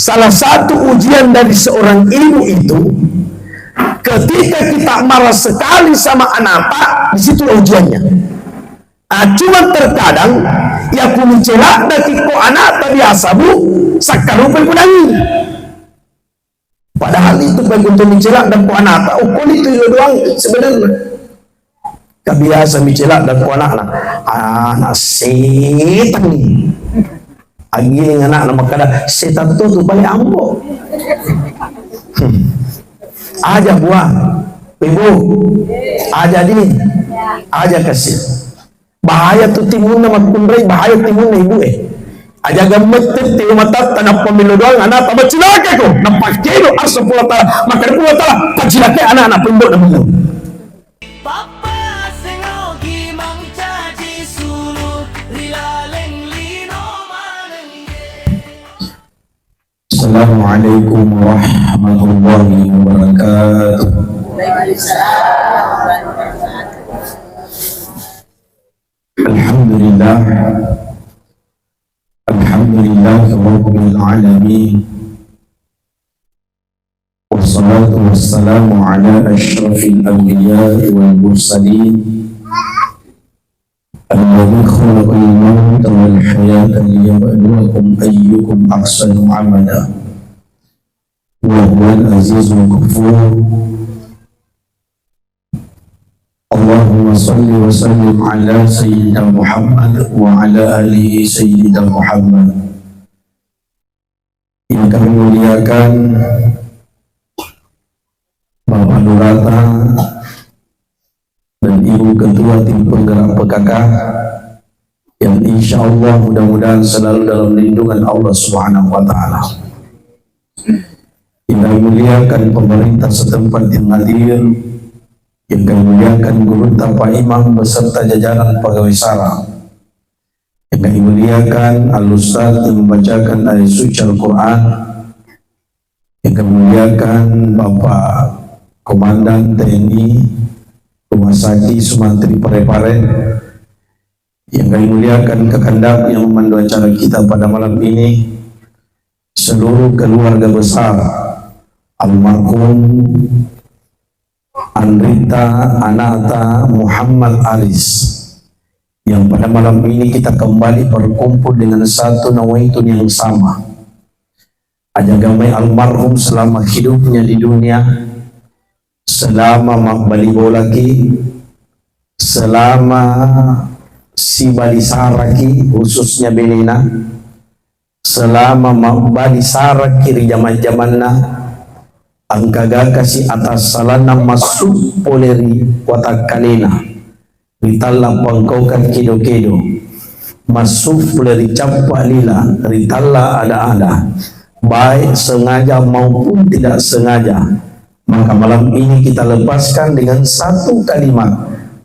Salah satu ujian dari seorang ibu itu, ketika kita marah sekali sama anak pak, di situ ujiannya. Cuma terkadang ya aku mencelak dari ko anak biasa bu, sakarupai kunangi. Padahal itu bagi untuk mencelak dan ko anak, itu doang sebenarnya. Kebiasa mencelak dan ko anak, anak setan nih. Agiling anak nama kada setan tu paling ambo. Aja buah, ibu, aja di, aja kasih. Bahaya tu timun nama kumbrai, bahaya timun ibu Aja gamet timun mata tanah pemilu doang anak apa cilaka ko, nampak kilo asal pula tala, makan pula tala, pacilaka anak-anak pembok nama lu. Assalamualaikum warahmatullahi wabarakatuh. Alhamdulillah, alhamdulillah rabbil alamin. Wassalatu wassalamu ala asyrafil anbiya wal mursalin. الذي خلق الموت والحياة ليبلوكم أيكم أحسن عملا وهو العزيز الغفور. اللهم صل وسلم على سيدنا محمد وعلى آله سيدنا محمد. Yang kami muliakan Bapak Nurata dan Ibu Ketua Tim Penggerak PKK yang insya Allah mudah-mudahan selalu dalam lindungan Allah Subhanahu wa Ta'ala. Yang kami muliakan pemerintah setempat yang hadir, yang kami muliakan guru tanpa imam beserta jajaran pegawai sara, yang kami muliakan al-ustaz yang membacakan ayat suci Al-Quran, yang kami muliakan Bapak Komandan TNI Rumah Sakit Sumantri Parepare, yang kami muliakan kekendak yang memandu acara kita pada malam ini, seluruh keluarga besar almarhum Andrita Anata Muhammad Aris, yang pada malam ini kita kembali berkumpul dengan satu nawaitun yang sama. Ajagamai almarhum selama hidupnya di dunia, selama makbalibo lagi, selama si balisaraki khususnya Belina, selama makbalisaraki di zaman-zamanna, angkaga kasih atas salana masuk poleri watakalena, ritalla pangkaukan kido-kido, masuk poleri campak lila, ritalla ada-ada, baik sengaja maupun tidak sengaja. Maka malam ini kita lepaskan dengan satu kalimat,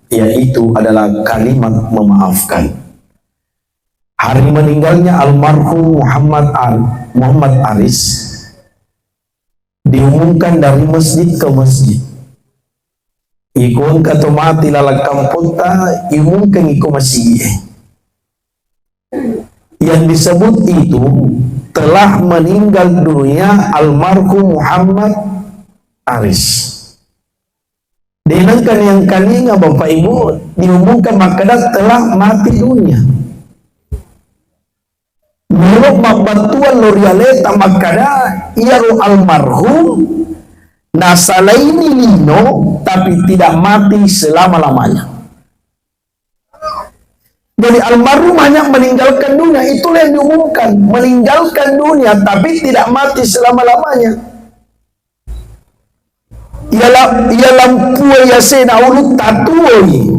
yaitu adalah kalimat memaafkan. Hari meninggalnya almarhum Muhammad Aris diumumkan dari masjid ke masjid. Ikon katomati lalakam punta diumumkan iko masjid. Yang disebut itu telah meninggal dunia almarhum Muhammad Aris. Denangkan yang kalinya Bapak Ibu diumumkan makadah telah mati dunia. Menurut mabatuan Lorialeta makadah ia almarhum nasalaini lino tapi tidak mati selama-lamanya. Jadi almarhum hanya meninggalkan dunia, itulah yang diumumkan, meninggalkan dunia tapi tidak mati selama-lamanya. Ia lampu ya sena ulut tatuoi.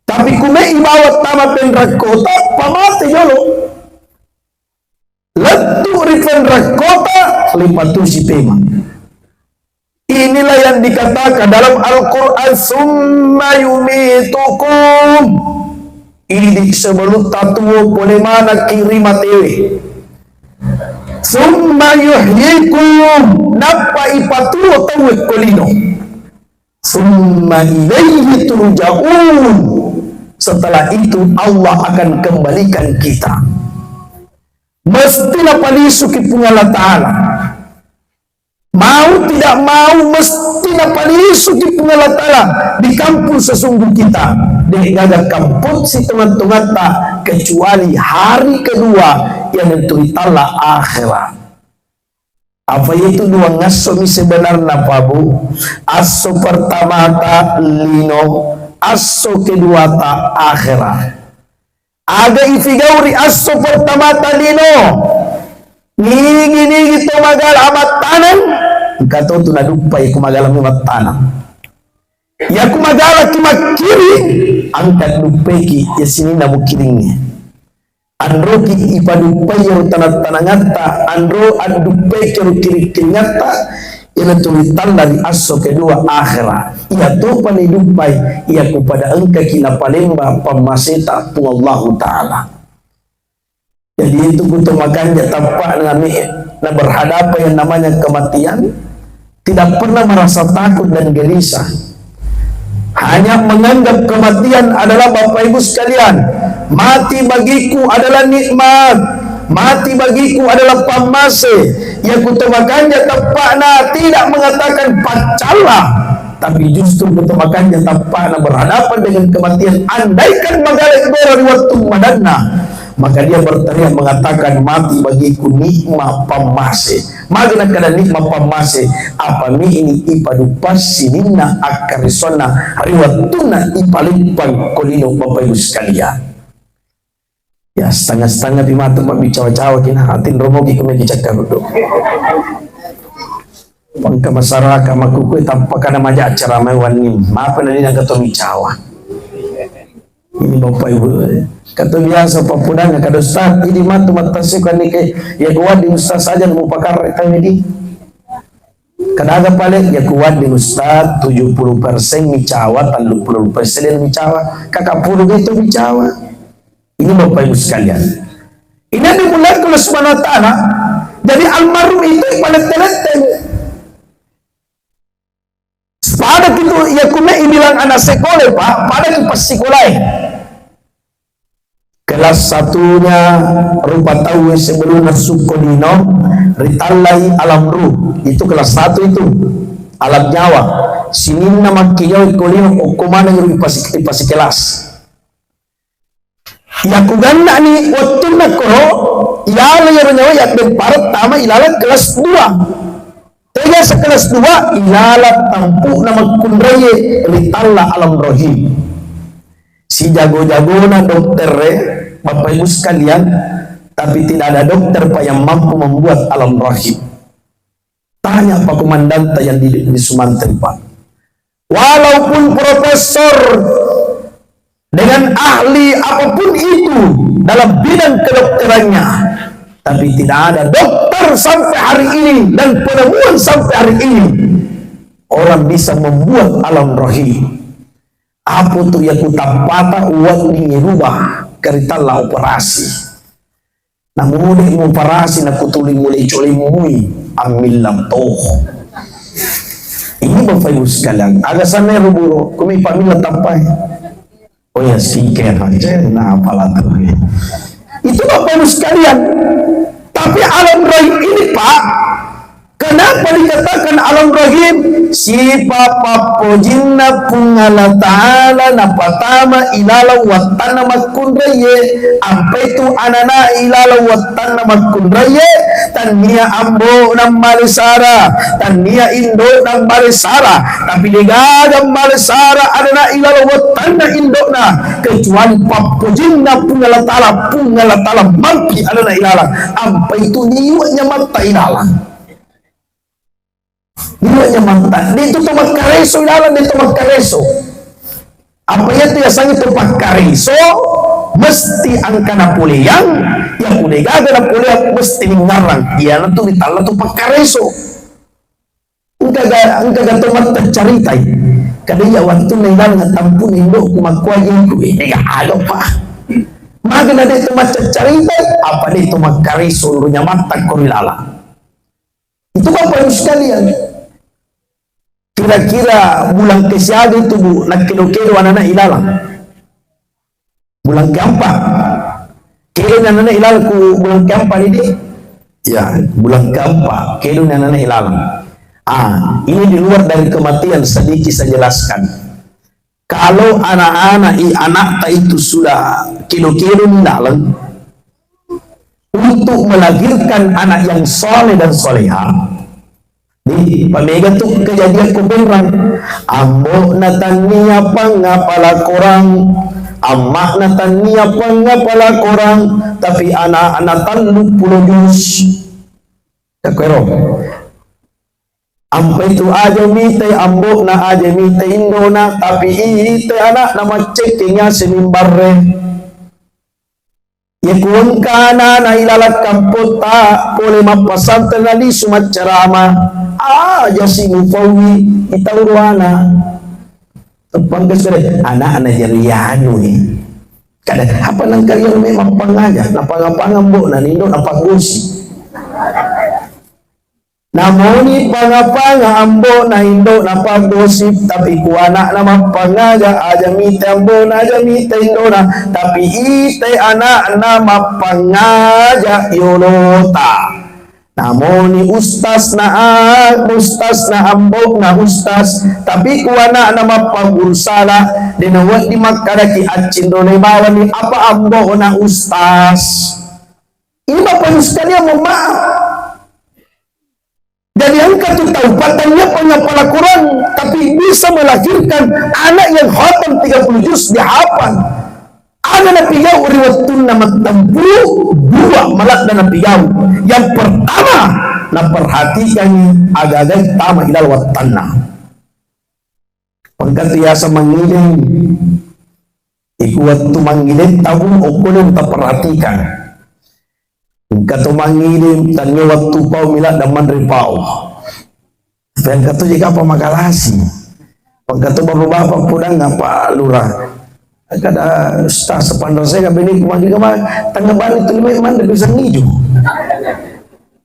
Tapi kume ibawat tama penrakota pamate jolo. Letu rifen rakota lipatu si pema. Inilah yang dikatakan dalam Al-Quran, summa yumitukum. Ini sebelum tatuo boleh mana kirimat ewe. Summa yuhyikum, napa ipatuo tawet kolino. Summa ilaihi turja'un. Setelah itu Allah akan kembalikan kita. mesti na palisuki pung Allah Ta'ala. Mau tidak mau mesti na palisuki pung Allah Ta'ala di kampung sesungguh kita. Di gagak kampung si teman-teman tak kecuali hari kedua yang dituitala akhirat. Apa itu dua ngaso sebenarnya Pak Bu? Aso pertama ta lino, aso kedua ta akhirat. Aga ifigauri aso pertama ta lino. Nigi to magala amat tanan. Kato tu nadupai kumagala amat tanan. Ya kumagala kimakiri angkat dupeki ya sini na mukiringnya. Andro ki ipadupai yang tanat-tanangata, andro adupai yang kiri-kirinyata, yang tulitan dari aso kedua akhirat. Ia tu panidupai, ia kepada engkau kina palemba pamaseta pun Allah Ta'ala. Jadi itu kutu makanya tampak dengan na berhadapan yang namanya kematian, tidak pernah merasa takut dan gelisah. Hanya menganggap kematian adalah Bapak Ibu sekalian, mati bagiku adalah nikmat, mati bagiku adalah pamase. Yang kutemakannya tepakna tidak mengatakan pacalah, tapi justru kutemakannya tepakna berhadapan dengan kematian. Andaikan magalik dora di waktu madana, maka dia berteriak mengatakan mati bagiku nikmat pamase. Magna kada nikmat pamase apa mi ini ipadupas sinina akarisona riwatuna ipalipang kolino Bapak Ibu sekalian. Ya setengah-setengah di mata mak bicawa-cawa kina hatin romogi kami dicakar dulu. Pangka masyarakat makuku tanpa kana maja acara mewan ni. Maaf na nina kato bicawa. Ini Bapak Ibu. Kata biasa papudanya kada ustaz ini matu matasi kan ni ke ya kuat di ustaz saja mau pakar kami di. Kada aga paling ya kuat di ustaz 70% bicawa 30% bicawa kakak puluh itu bicawa. Ini Bapak Ibu sekalian. Ini dimulai oleh Subhanahu wa Ta'ala. Jadi almarhum itu pada teleteng. Pada itu ya kuna ibilang anak sekolah Pak, pada itu pas sekolah. Kelas satunya rupa tahu sebelum masuk kolino ritalai alam ruh itu kelas 1 itu alam nyawa sinin nama kiyo kolino kumana yung ipasi kelas ya kuganda ni waktu nakoro ilala yung nyawa ya bemparat tama ilala kelas 2 tega sa kelas 2 ilala tampu na magkundraye ritala alam rohim si jago-jago na dokter Bapak Ibu sekalian, tapi tidak ada dokter Pak yang mampu membuat alam rahim. Tanya Pak Komandanta yang di Sumatera Pak. Walaupun profesor dengan ahli apapun itu dalam bidang kedokterannya, tapi tidak ada dokter sampai hari ini dan penemuan sampai hari ini orang bisa membuat alam rahim. Apa tuh yang kutapata uang ini rubah keritala operasi. Namun mulai operasi na kutuling mulai colimui ambil lam toh. Ini Bapak Ibu sekalian. Agak sana ruburo kumi pamila tapai. Oh ya sikir aja na apalah tuh. Itu Bapak Ibu sekalian. Tapi alam rahim ini Pak, kenapa dikatakan alam rahim? Sipa papojinna pungala ta'ala na patama ilala watana makundraye apa itu anana ilala watana makundraye tania ambo ng malisara tania indo ng malisara tapi digagam malisara anana ilala watana indo na kecuali papojinna pungala ta'ala mampi anana ilala apa itu niwanya mata ilala niwanya mata dito to magkareso ilala dito magkareso apa itu ya sang itu magkareso mesti ang kanapuliyang yang udah gagal na puliyang mesti ngarang yan to itala to magkareso ang kagato magtacaritay kadaya waktu na ilala nga tampun indo kumagkuayin ko agaw pa magana dito magtacaritay apa dito magkareso niwanya mata ko ilala itu Bapak sekalian. Kira-kira bulan ke-1 itu Bu, nagkilo-kilo anak ilalang. Bulan ke-4. Kilo na nana ilal ku bulan keempat ini, ya bulan keempat. Kilo na nana ilal. Ini di luar dari kematian, sedikit saya jelaskan. Kalau anak-anak itu sudah kilo-kilo dalam untuk melahirkan anak yang soleh dan soleha. Di pamega tuh kejadian kuberan. Ambo natania pangapala korang, amak natania pangapala korang, tapi anak-anak tanlu pulau dus. Takwero. Ampe itu aja mite, ambo na aja mite indona, tapi ite anak nama cekingnya senimbarre. Yakun kana na ilalat kampota pole mapasantan nali sumat carama aja si mufawi itawurwana panggas kare anak-anak jarianu kada apa nang kalian memang pangaja napangapangam na nindo napagusi namoni pangapanga ambo na indo napagosip tapi kuana nama pangaga aja mite ambo na aja mite indo na tapi ite anak nama pangaga yolota namoni ustas na ambo na ustas tapi kuana nama pagursala dinawat di makaraki at cindone bawa ni apa ambo na ustas ini bapak sekalian mohon maaf. Dan yang ketaupatannya penghafal Quran, tapi bisa melahirkan anak yang khatam 30 juz dihafal. Ada napiyau riwatun nama tempu dua malak dan napiyau. Yang pertama, naperhatikan agak-agak tama ilal watanna. Pagkatiyasa mangiling, ikuat tumangilin tabung ukulim taperhatikan. Kata mangirim tanya waktu pau milat dan mandripau. Dan kata jika apa makalasi. Kata bapak-bapak pudang apa lurah. Kada ustaz sepandang saya kabini kumandi kama tangga balik tu lima mandri bisa ngijo.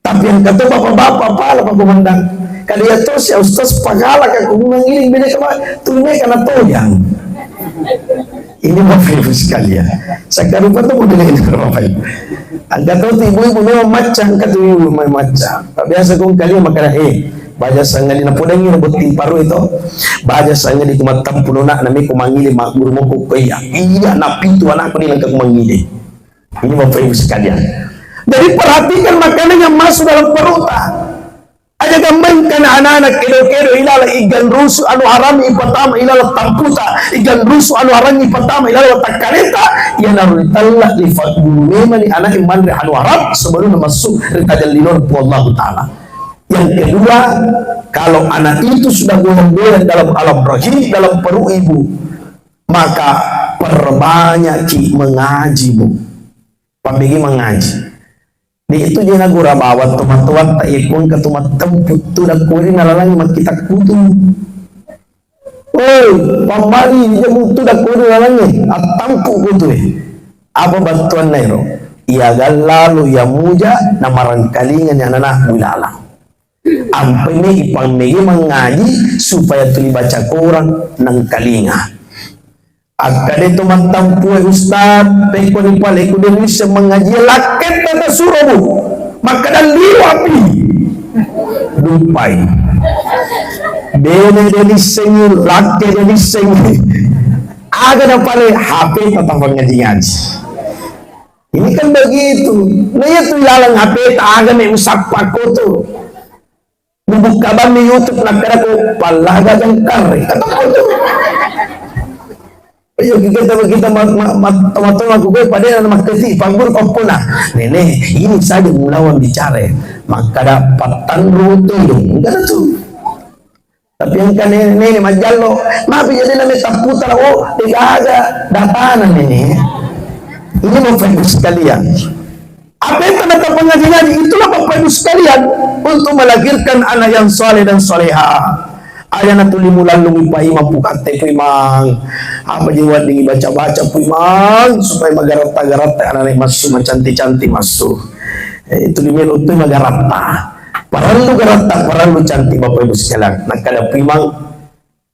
Tapi yang kata bapak-bapak pala pak komandang. Kada ya tos ya ustaz pagala ka kung mangiring bina kama tulungan kana toyang. Ini Bapak Ibu sekalian. Saya lupa tuh model ini Bapak Ibu. Angkat tuh ibu-ibu memang macam kata ibu memang macam. Biasa kong kali makanya baja sanga di napudangi robot paru itu. Baja sanga di kumatam pununak nami kumangili makbur mo ko iya. Iya na pintu anak ko nilang kumangili. Ini Bapak Ibu sekalian. Jadi perhatikan makanan yang masuk dalam perut. Aja gamay ka na anak kilo-kilo ilala igan ruso anu haram ipatama ilala tamputa igan ruso anu haram ipatama ilala takareta yan arutalla li fadulema ni anak imandri anu haram sebelum masuk ritajal linor po Allah Ta'ala. Yang kedua, kalau anak itu sudah goyang-goyang dalam alam rahim, dalam perut ibu, maka perbanyak mengaji bu, pambigi mengaji. Di itu dia nagura bawat teman-teman tak ikon ke teman temput tu dah kurin nalalang makita kutu. Oh, pambali dia kutu dah kurin nalalang atampu kutu. Apa bantuan nairo? Ia lalu ya muja na marangkalingan yang anak wilala. Ampai ni ipamigi mengaji supaya tu dibaca Quran nang kalinga. Akade itu mantampu ustaz peko ni pale ku Indonesia mengaji laket tata suruh maka dan liwapi dupai bene dari sengi laket dari sengi aga na pale HP tata mengaji-ngaji ini kan begitu nah itu lalang HP tak aga ni usak pako tu bubuka bami YouTube nak kira ko palaga dan kare kata ko tu. Ayo kita teman-teman aku pada nama kasih panggul kompona nenek ini saja melawan bicara maka dapatan rute dong enggak tuh tapi yang kan nenek majalo maaf jadi namanya taputar tidak ada datanan ini Bapak Ibu sekalian apa yang tanda pengajian itulah Bapak Ibu sekalian untuk melahirkan anak yang soleh dan soleha. Ayah na tuli mo lalong ipahi mapukate po imang apa jiwa dingi baca-baca po imang supaya magarata-garata anak masu mancanti-canti masu tuli mo ito magarata parang garata parang canti Bapak Ibu sekalian nakada po imang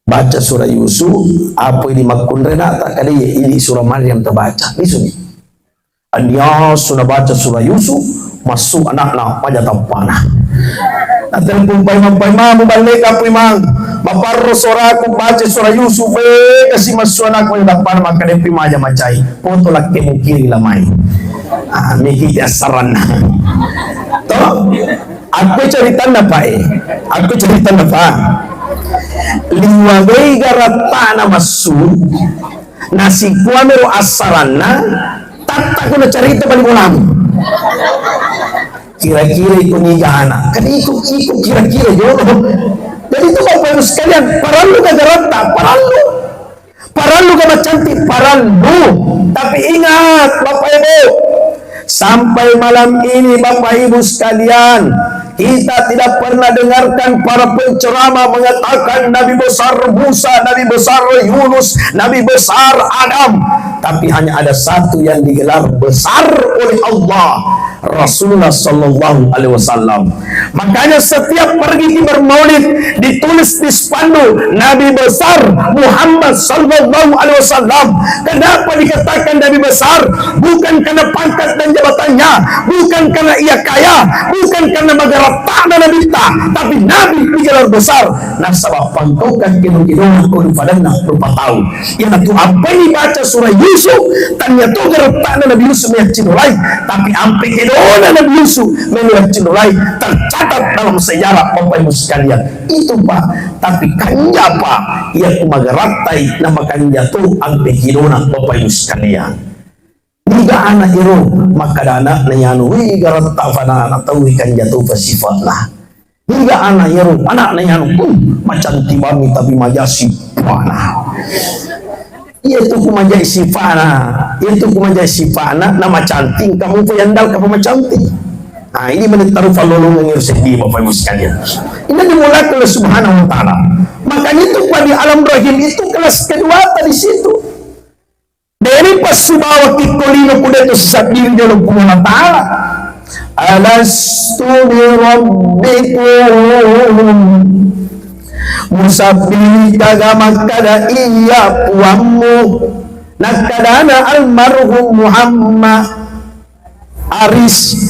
baca surah Yusuf apa ini makundrena tak kali ini surah Maryam terbaca isu ni Anya sudah baca surah Yusuf, masuk anak-anak pajatan panah. Nanti pun paimang balik apa imang, bapak rosora aku baca surah Yusuf, kasih masuk anak ko depan maka dia pimaja macai, foto laki mukiri lamai. Miki asaran. Toh, aku cerita apa Aku cerita apa? Liwagay garata na masuk, nasi kuamero asarana, tata ko na cerita balik ulam. Kira-kira itu nigana, kan ikut kira-kira jodoh. Jadi itu bapak ibu sekalian, paralu ka garata, paralu ka macantik, paralu. Tapi ingat bapak ibu, sampai malam ini bapak ibu sekalian, kita tidak pernah dengarkan para penceramah mengatakan Nabi besar Musa, Nabi besar Yunus, Nabi besar Adam. Tapi hanya ada satu yang digelar besar oleh Allah, Rasulullah Sallallahu Alaihi Wasallam. Makanya setiap pergi bermaulid ditulis di spanduk Nabi besar Muhammad Sallallahu Alaihi Wasallam. Kenapa dikatakan Nabi besar? Bukan karena pangkat dan jabatannya, bukan karena ia kaya, bukan karena magarata dan nabita, tapi Nabi digelar besar. Nah, sebab pangkokan kinu-kinu kudu padana berupa tahun. Yang itu apa ini baca surah Yusuf, tanya tu gertak Nabi Yusuf yang cinulai, tapi ampe kedona Nabi Yusuf yang cinulai tercatat dalam sejarah Bapak Ibu sekalian. Itu Pak, tapi kanya Pak, ia kumagaratai nama kanya tu ampe kedona Bapak Ibu sekalian. Jika anak itu maka anak nanyanui garata fana anak tahu ikan jatuh bersifat lah. Jika anak itu anak nanyanui macam tibami tapi majasi fana. Itu kumajai sifana, itu kumajai sifana nama cantik kamu puyandal kamu cantik. Nah ini menitaruh falolong yang sedih Bapak Ibu sekalian. Ini dimulai oleh Subhanahu Wa Taala. Makanya itu pada alam rahim itu kelas kedua tadi situ. Dari pasubawa kikolino kuda itu sesat diri dalam Allah Ta'ala. Alastu bi rabbikum musabbi kagama kada iya puamu nakadana almarhum Muhammad Aris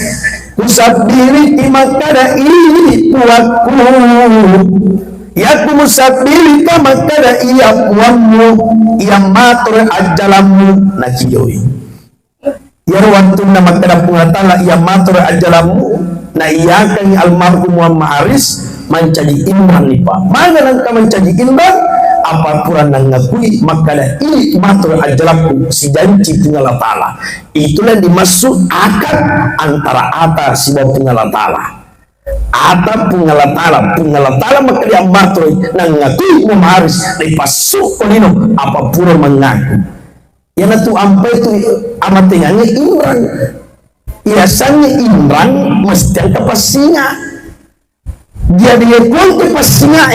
musabbi kimakada iya puaku yaku musabbi kamakada iya puamu yang matur ajalamu nakiyoi yarwantu nama kada pungatala yang matur ajalamu na iya kang almarhum Muhammad Aris mencari imran nih Pak. Mana nangka mencari imran? Apa Quran nang ngakui maka ini matur ajalaku si janji Tunggal Ta'ala. Itulah dimaksud akad antara ata si bawah Tunggal Ta'ala. Ata Tunggal Ta'ala maka dia matur nang ngakui Muhammad dari pasuk kolino apa pura mengaku. Yang itu ampe itu amatingannya imran. Biasanya imran mesti angka pasinga. Dia kunti pasinga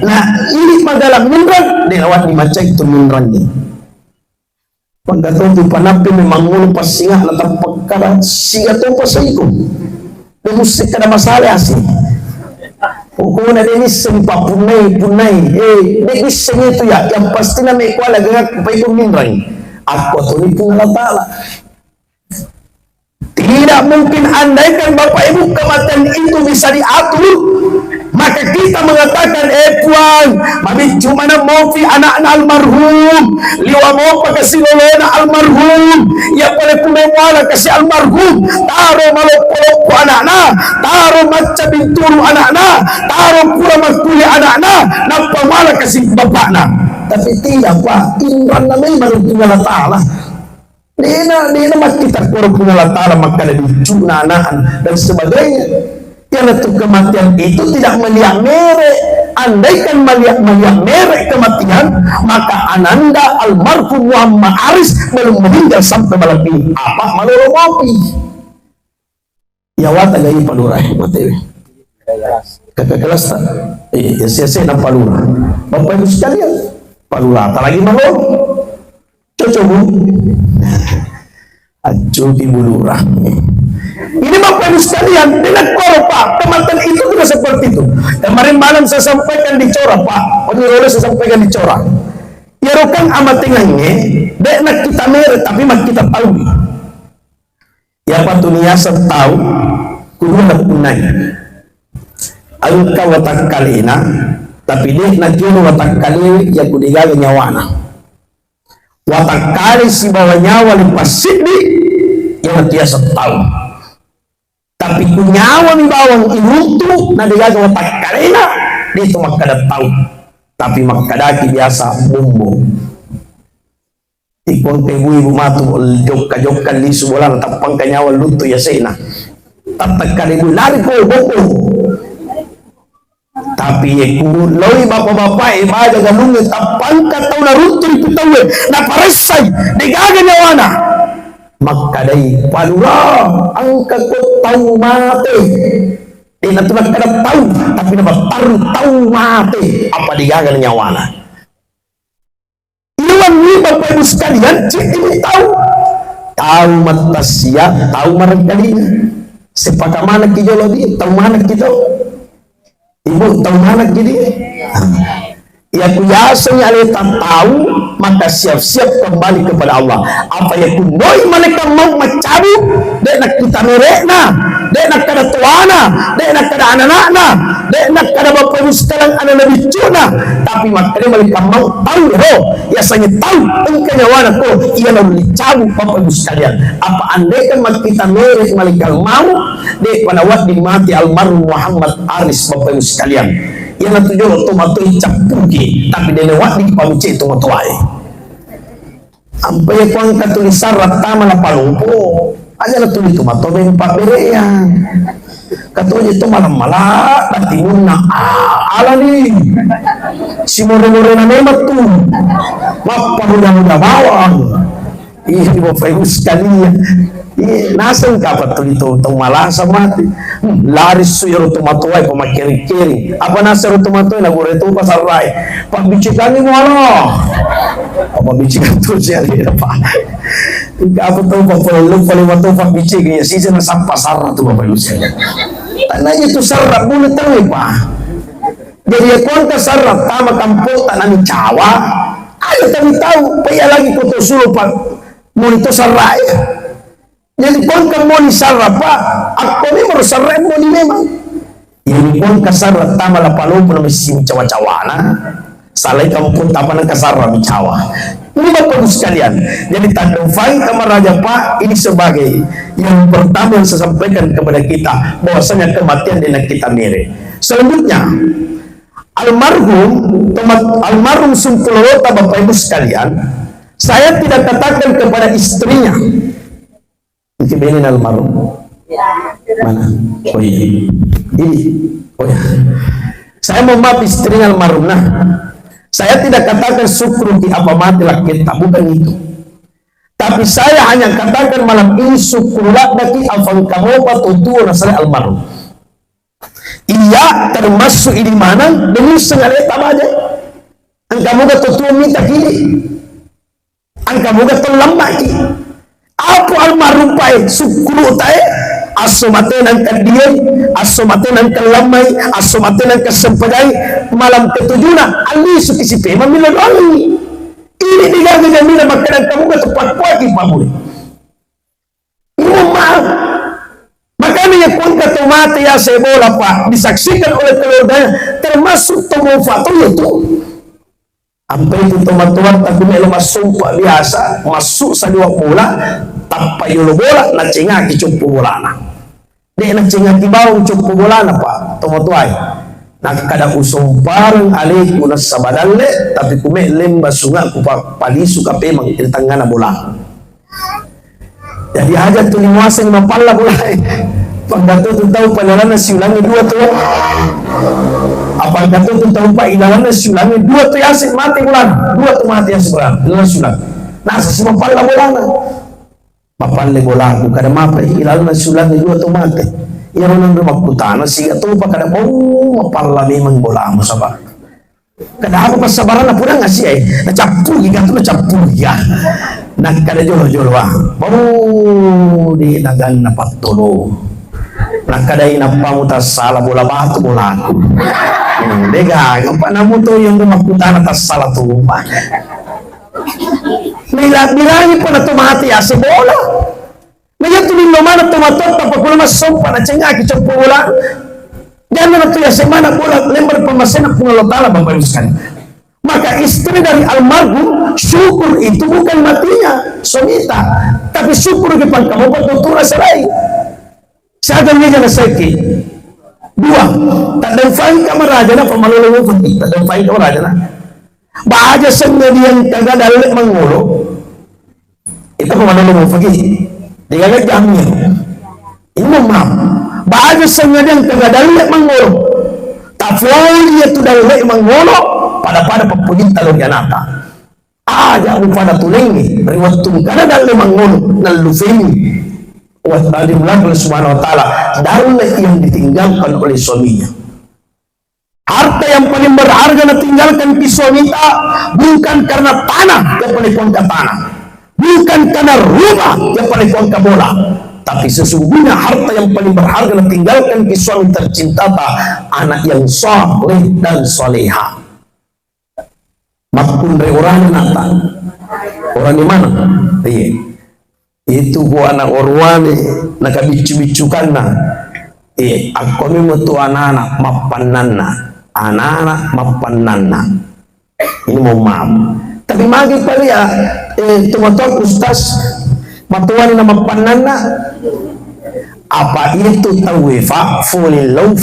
nah ini padalam minran dilawat dimaca itu minran ni pagkatong di panapi memang mulu pasinga na tapagkara siya to pasaigo musik kada masalah asli kung na dinis sempa punay dinis itu ya yang pasti na may kuala gagak pa itong minran ako to ni Tunggal Ta'ala. Tidak mungkin andaikan Bapak Ibu kematian itu bisa diatur, maka kita mengatakan Puan, mami cuma mau fi anak almarhum, liwa mau pakasih lolona almarhum, ya boleh kumewala kasih almarhum, taro malopolopo anakna, taro maca binturu anakna, taro pura makuli anakna, napamala kasih bapakna. Tapi tidak Pak, imran namin Tunggal Ta'ala. Dina kita kurang Tunggal Ta'ala maka lebih cunanaan dan sebagainya. Yang itu kematian itu tidak melihat merek. Andaikan melihat merek kematian, maka ananda almarhum Muhammad Aris belum meninggal sampai malam ini. Apa malolo mopi? Ya wata gayi palura mati. Kakak kelas tak? Ya sia-sia na palura. Bapak Ibu sekalian, palura tak lagi malolo. Cocok bu. Acuh ibu lurah. Ini Bapak Ibu sekalian, dengan Pak, kematian itu tidak seperti itu. Kemarin malam saya sampaikan di Cora Pak, penyeluruh saya sampaikan di Cora. Ya rokang amat tinggalnya, dek nak kita merek tapi mak kita tahu. Ya patuniasa tahu kudu na punay. Ang kawatak kalina, tapi dia na kino watak kali ya kudigaga nyawana. Watak kali si bawa nyawa lipasidi yang natiasa tahu. Tapi kunyawa mi bawang inutu na digaga watak kalina dito magkada tahu. Tapi magkadaki biasa bumbo. Ikon kay ibu matu jok kali subulan tapang kanyawa luto ya sena. Tatag kalibu lari ko boko. Tapi ku loy bapak-bapak ibadah galungin tapang kataw na ruto ipitaw na paresay digaga nyawana. Magkaday palura ang kakot mate. Di natulad ka na tao tapi nabatarong tao mate apa digaga nyawana. Iwan ni bapak ibu sekalian, cik ini tahu mata siap, tahu marang kalinya. Sepaka mana kita lagi, tahu mana kita. Ibu tahu mana kita. Ya biasanya alita tahu, maka siap-siap kembali kepada Allah. Apa yang kunoi mereka mau mencabut, dek nak kita merekna, dek nak kada tuana, dek nak kada anak-anak, dek nak kada bapak ibu sekalian anak lebih cuna. Tapi makanya mereka mau tahu, biasanya tahu engkau ko, ia lalu dicabut bapak ibu sekalian. Apa andai kan kita merek mereka mau, dek panawat dimati almarhum Muhammad Aris bapak ibu sekalian. Yang natujuh tomato icapugi tapi dia lewat di pamuci tomato ay ampai kuang katulisan rata mana palumpo aja na tulis tomato ben pak berean katunya itu malam-malam timun na ala ni si more-more na memat tu mapamuda-muda bawang ibu bapak sekalian nasan ka pa tulito itong malasa mati laris suyo tumatuay pamakiri-kiri apa nasa tumatuay nagurito pa sa ray pagbitsikan mo ano pagbitsikan to siya pa apa to papalulog palima to pagbitsikan niya siya na sa pasara to papalusin tanay ito sarap bulit tayo pa jadi akong kasarap tama kampo tanang cawa ayaw kami tahu kaya lagi ko to sulo pag munito sa ray. Jadi kung kamu ni sarap pa, ako ni mo sarap mo ni memang. Jadi kung kasarap tama la palo mo na mesin cawa-cawana, salay kamu pun tama ng kasarap cawa. Ini bapak sekalian. Jadi tandufai kamaraja pa ini sebagai yang pertama yang saya sampaikan kepada kita bahwasanya kematian dengan kita mirip. Selanjutnya almarhum Sumpulota bapak ibu sekalian, saya tidak katakan kepada istrinya. Ini almarhum. Mana? Oh iya. Ini. Oh iya. Saya mau maaf istrinya almarhum. Nah, saya tidak katakan syukur di apa mati laki kita, bukan itu. Tapi saya hanya katakan malam ini syukurlah bagi afan kamu patutu nasal almarhum. Iya termasuk ini mana demi sengaja aja. Angkamu ketutu minta kini. Angkamu ketulambat kini. Apa almarhum pai sukru tae asomate nang kadiai asomate nang kelamai asomate nang kesempadai malam ketujuh ali sukisipe mamilon ali ini digaga jamila makanan kamu ke tepat pagi pamuli rumah makanya pun kata mati ya sebola pak disaksikan oleh keluarganya termasuk tomofato itu. Sampai itu teman-teman tapi melo masuk pak biasa masuk sa dua bola tapay yung bola na cingaki cupu bola na di na cingaki bawang cupu bola na pa tumatuay nakada usong parang alik mo na sa badale tapi kumelem basunga kupa palisu kape mang iltanga na bola jadi aja tuliwasan mapala bola pagdato tahu palaran na siulangi dua tuh apa kata tu tahu pak ilawan siulangi dua tu yasin mati bulan dua tu mati yang sebelah ilawan siulang nah semua pala bulan papan le bola aku kada mapa ilawan siulangi dua tu mati yang orang rumah kutana sih tu pak kada mau pala memang bola mo sabah kada apa pas sabaran na pura ngasih na capu giga tu na capu ya nak kada jolo-jolo mau di nagan na patolo nak kada inapamuta salah bola batu bola aku dega ngapa namu to yung dumakutana tas salah tupa bilangi po na tumati ya si bola Ngayon tuloy naman at tumatot na pagkulang masumpa na tiyangaki sa pula. Diyan na ito ya semana pula lembar pemasin na pengelotala membayuskan. Maka istri dari almarhum syukur itu bukan matinya Sonita, tapi syukur kepada kamu bertutur serai. Saya akan menjadi sakit. Dua, tak ada fain kamar raja na pemalulu putih, tak ada fain kamar raja na. Bahagia sendirian kagak dalek mengulu. Itu pemalulu putih. Dia kagak jamin. Ini mam. Bahagia sendirian kagak dalek mengulu. Tafoli itu dalek mengulu pada pepunita lo yanata. Aja pada tulengi, riwatun karena dalek mengulu nalufini. Allah Subhanahu wa taala darah yang ditinggalkan oleh suaminya. Harta yang paling berharga yang ditinggalkan di suamita bukan karena tanah yang paling kuat tanah, bukan karena rumah yang paling kuat bola, tapi sesungguhnya harta yang paling berharga yang ditinggalkan di suami tercinta anak yang saleh dan soleha. Maupun dari orang di mana? Iya. Itu gua anak orwane nakabicu-bicukan na ako mo to anak mapanana ini mau mam tapi magi pali ya tumatok ustaz matuan na mapanana apa itu tawifa fulilaw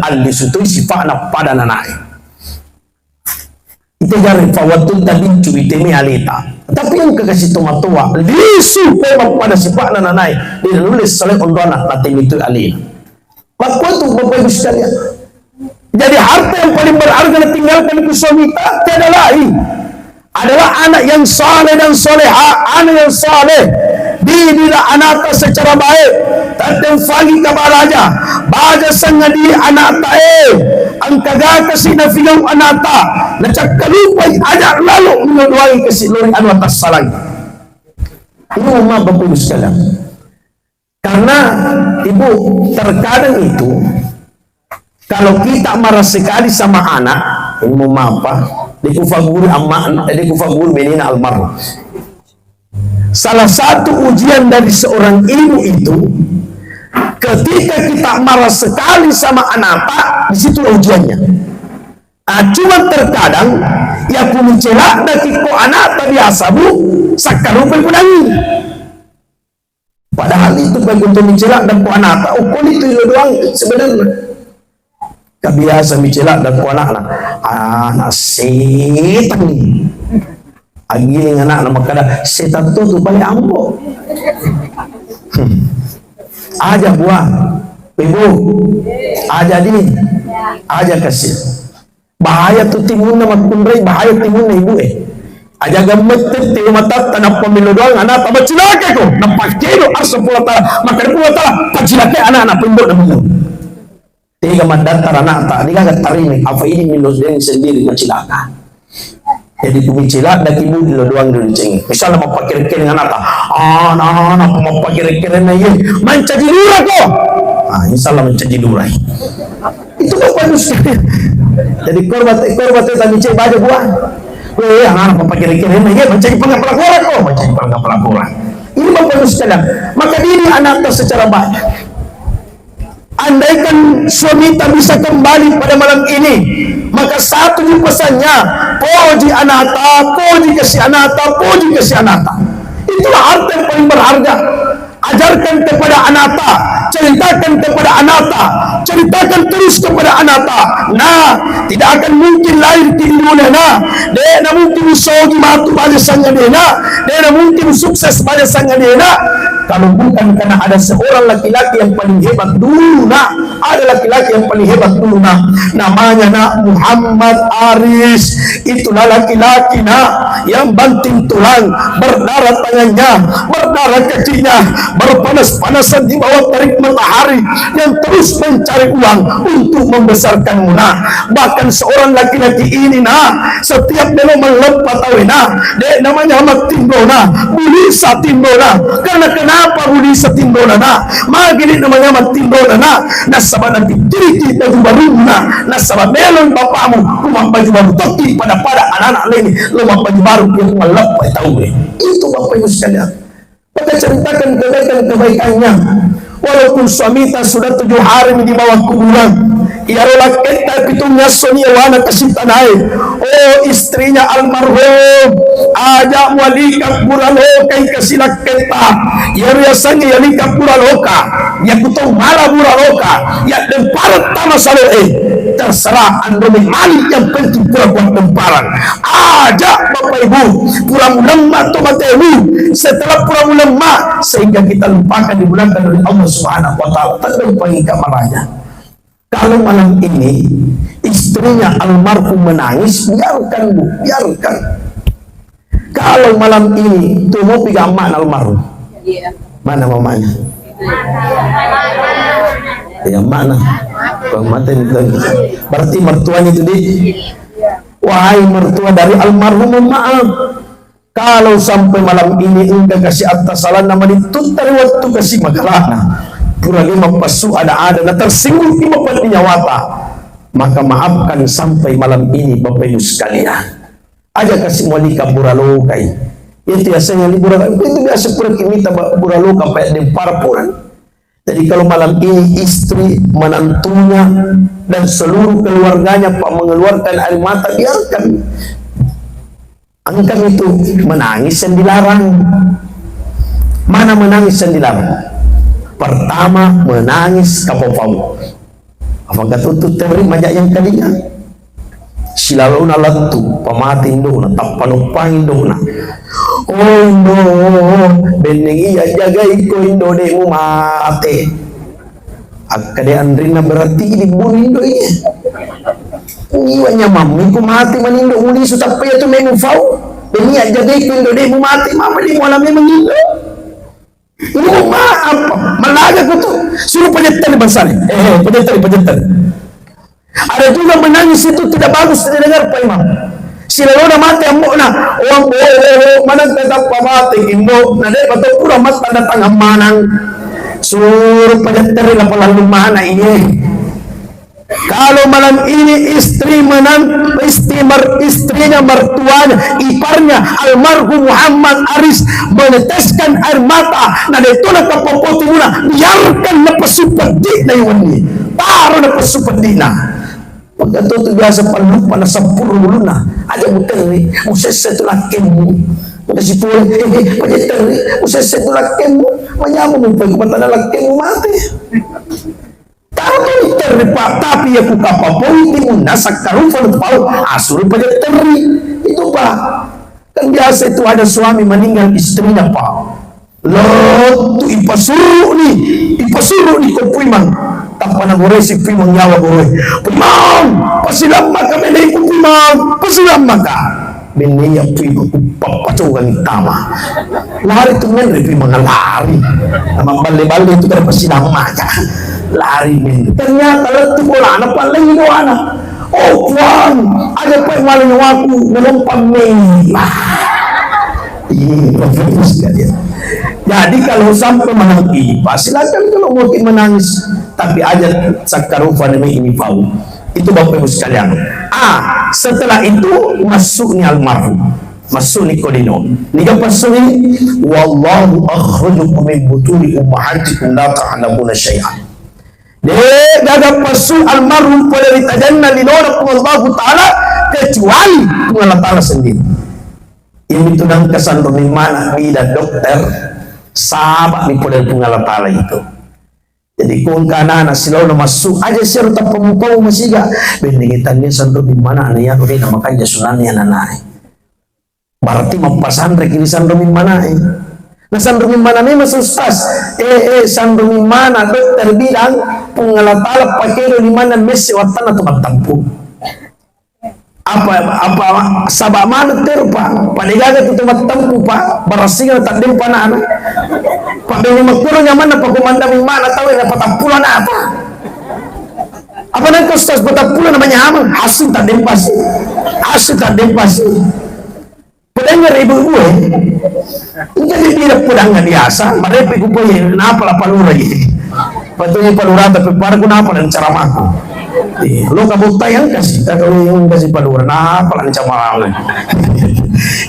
alisutoy sifa na pada nanay itu jari fawatun tadi cuitemi alita. Tapi yang kekasih tua lisu memang pada sifat nanai dinulis oleh ondona natin itu alita. Maka itu bapak ibu sekalian. Jadi harta yang paling berharga ditinggalkan ke suami tiada lain adalah anak yang saleh dan soleha, anak yang saleh dididik anak secara baik. Tatang fagi kabaraja, baja sangadi anak angkaga kasi na filang anata na cakkalupay aja lalu menuduhay kasi lori anu atas salang. Ini umma bapak sekalian. Karena ibu terkadang itu kalau kita marah sekali sama anak, ini mau apa? Dikufagul menina almarhum. Salah satu ujian dari seorang ibu itu ketika kita marah sekali sama anak, di situ ujiannya. Cuma terkadang ya aku mencelak dari ko anak biasa bu, sakarupay kudangi. Padahal itu bagi untuk mencelak dan ko anak, ukul itu doang sebenarnya. Kebiasa mencelak dan ko anak setan ni. Agiling anak nama kada setan tu paling ambo. Aja buah, ibu, aja di, aja kasih. Bahaya tu timun nama kundrai, bahaya timun na ibu Aja gamet tu mata tanah pemilu doang anak tambah cilaka ko, nampak kilo asa pula ta, makan pula ta, pacilaka anak pembok na belum. Tiga mandatar anak tak, dia kata tarik apa ini minus dia sendiri macilaka. Jadi pemicilak dan ibu dulu doang dulu ceng. Misalnya mau pakai dengan anak, anak mau pakai na ye, mencaji lurah ko. Insyaallah mencaji lurah. Itu bapak sekalian. Jadi korban itu tadi cek baju buah. Anak mau pakai na ye, mencaji pelakuran ko, mencaji pelakuran. Ini bapak sekalian. Maka diri anak secara baik. Andaikan suami tak bisa kembali pada malam ini, maka satu pesannya, puji anata, puji kasih anata, puji kasih anata. Itulah harta yang paling berharga. Ajarkan kepada anata, ceritakan kepada anata, ceritakan terus kepada anata. Nah, tidak akan mungkin lahir di dunia. Dia mungkin sogi matu pada sangga dia. Dia mungkin sukses pada sangga dia. Kalau bukan karena ada seorang laki-laki yang paling hebat dulu, ada laki-laki yang paling hebat dulu, namanya Muhammad Aris. Itulah laki-laki yang banting tulang, berdarah tangannya, berdarah kakinya, berpanas-panasan di bawah terik matahari, yang terus mencari uang untuk membesarkanmu. Bahkan seorang laki-laki ini setiap dia melompat dia namanya Ahmad Timbona, Bulisa Timbona. Karena kenapa Bulisa Timbona? Magini namanya Ahmad Timbona. Nasabah nanti tiri baju baru nasabah melon bapakmu rumah baju baru toki pada anak-anak lain rumah baju baru yang melepai tahu itu bapak ibu sekalian. Maka ceritakan kebaikan-kebaikannya. Walaupun suami tak sudah 7 hari di bawah kuburan, ia rela kita pitungnya Sonia wana kasih tanai. Oh, istrinya almarhum ajak walika buraloka ikasilah kita. Ia biasanya yalika buraloka, ya kutong mala buraloka, ya demparan tama saloe. Terserah anda malik yang penting pura buat demparan. Ajak bapak ibu pulang lemah tomat ibu. Setelah pulang lemah sehingga kita lupakan dimulakan oleh Allah Subhanahu wa ta'ala. Tak panggil kamarnya. Kalau malam ini istrinya almarhum menangis, biarkan bu, biarkan. Kalau malam ini tunggu tiga emak almarhum, mana mamanya? Yang mana? Berarti mertuanya itu di. Wahai mertua dari almarhum, maaf. Kalau sampai malam ini engkau kasih atas salah nama ditutar waktu kasih magalana pura 5 pasu ada na tersinggung 5 pati nyawata, maka maafkan sampai malam ini bapak ibu sekalian. Aja kasih walika buralokai itu biasanya di buralokai itu biasa pura kita buraloka kayak dempar puran. Jadi kalau malam ini istri, menantunya dan seluruh keluarganya pak mengeluarkan air mata, biarkan. Engkau itu menangis yang dilarang. Mana menangis yang dilarang? Pertama menangis kapopau. Apakah tutut teri majak yang kalinya? Silaluna lantu pamati indona tapanupang indona. Oh no, beneng iya jaga iko indone mu mate. Akade andrina berarti dibunuh indo iya. Iwanya mami ku mati manindo uli so tapay ito may mufau. Demi jaga iko indone mu mati mama di mo alam mangindo. Ini maaf, malaga ko to. Suruh penyetel bangsanya. Penyetel. Ada juga menangis itu tidak bagus didengar Pak Imam. Sila na mati ang mo na. Uwang manang tetap pamati indo. Nadai bato pura mat pada tangah manang. Suruh penyetel na pala lumana ini. Kalau malam ini istrinya mertuanya, iparnya almarhum Muhammad Aris meneteskan air mata, nah itu nak kapopoti muna, biarkan na pasupadi na yung ini, para na pasupadi na. Pagka itu biasa palupa na 10 luna, ada bukan ni, usese itu lakimu, kasi po, usese itu lakimu, manyamu mo pagkumata na lakimu mati. Tapi terlipat tapi aku kapapoi timun nasak karufan pau asur pada teri itu pak kan biasa itu ada suami meninggal istrinya pak lo tu ipasuruh ni ko puimang tapana gore si puimang nyawa gore puimang pasilam maka menai ko puimang pasilam maka menai puimang papatugan tama lari tu men puimang lari nama balik itu kan pasilam maka lari men. Ternyata letu bola anak paling itu anak. Oh Tuhan, ada apa yang maling aku menumpang mewah. Ini bagus sekali. Jadi kalau sampai menangis, silakan kalau mungkin menangis, tapi aja sakarufan ini pau. Itu bapak ibu sekalian. Setelah itu masuk ni almarhum. Masuk ni kodino. Ni apa suni? Wallahu akhrajakum min butuni ummahatikum la ta'lamuna syai'an. Gagap masuk almarhum pada ditajanna dinora Allah Ta'ala kecuali Allah Ta'ala sendiri. Ini tunang kesan mana bila dokter sahabat ni pada Allah Ta'ala itu. Jadi kung kanana silaw na masuk aja siya rata pamupaw masiga binigitan niya sandro mana na yan ulit na makanya sunan niya nanay. Berarti mampasan rekini sandro mana na sandro mana ni masustas sandro mana dokter bilang pengalatala pakero di mana mesi watana tumatampu apa sabak mana terpa panigaga tu tumatampu pa barasinga takdim panana pa bini magpuro nya mana pa kumanda mi mana tahu na patampulan apa nang kustas patampulan namanya hamang hasil takdim pasi Pedangnya ibu gue, jadi tidak pedangnya biasa. Mereka ibu gue, napa lah palura ini? Patungnya palura tapi para ku napa dan cara maku. Lo kamu tayang kasih, kalau yang kasih palura, napa lah cara maku.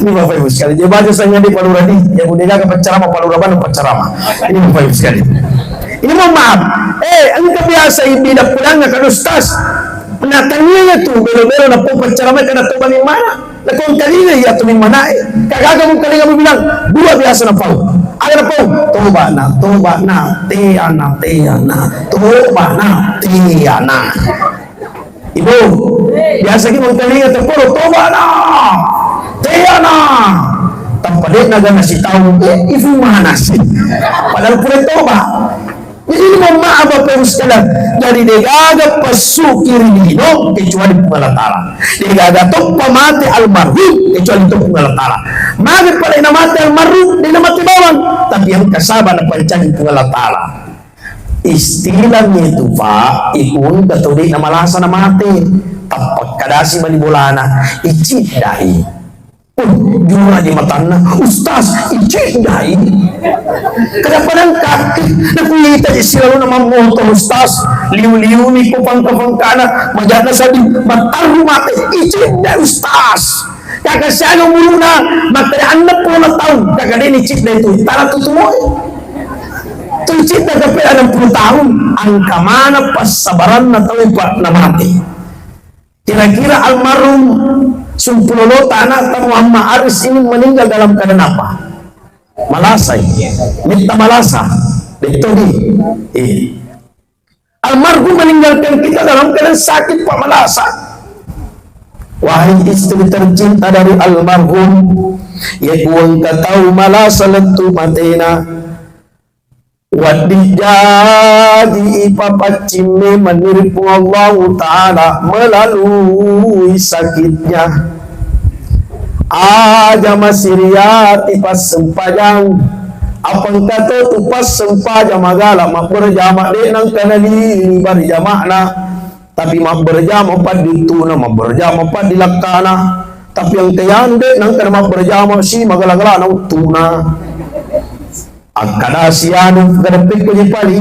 Ini Bapak Ibu sekali. Jadi baca saya di Palura di yang udah jaga penceramah Palura Bandung penceramah. Ini Bapak Ibu sekali. Ini mohon maaf. Engkau biasa tidak pulangnya kan Ustaz. Penatangnya tuh belo-belo na po penceramah kana to bang mana? Na kung kanina ya to mana? Kagaga mo kanina mo bilang dua biasa na po. Ay na po, toba na, tiya na, toba na, tiya na. Ibu, biasa kita mau kanina to puro toba na, tiya na. Tampalit na gana si tao, ibu mana sih? Padahal puro toba. Ini memaaf Bapak Ibu sekalian, dari degaga pasukir dino kecuali pengalatara, degaga tok pamate almarhum kecuali tok pengalatara. Magi pala inamate almarhum dinamate bawang, tapi yang kasaba na pancang pengalatara. Istilahnya itu Pak, ikun katudi na malasa na mate, tapak kadasi manibulana, icidai. Jura di matana, Ustaz, icidai. Kenapa nangkak? Nakuyita di sila naman mo to Ustaz. Liu-liu ni ko pangkapangkana. Majana sa di mataru mati. Icidai Ustaz. Kakasyago mulu na. Matayaan na po na taon. Kakadin icidai ito. Tara tutumoy. Ito icidai kapila ng 10 tahun. Ang kamana pasabaran na taon pa na mati. Kira-kira almarhum Sumpulolo tanah Muhammad Aris ini meninggal dalam keadaan apa? Malasai, minta malasa, betodi. Almarhum meninggalkan kita dalam keadaan sakit Pak Malasa. Wahai istri tercinta dari almarhum, ya kuang katau malasa lentu matena. Wadih jadi ipapacime menipu Allah Ta'ala melalui sakitnya. Aja masiriati pas sempajang apang kata tu pas sempajang magala mak berjama de nang kanali berjama na tapi mak berjama pad dituna mak berjama pad dilakana tapi yang teyande nang kana mak berjama si magala-gala nang tuna. Akadasianu kadapit ko di pali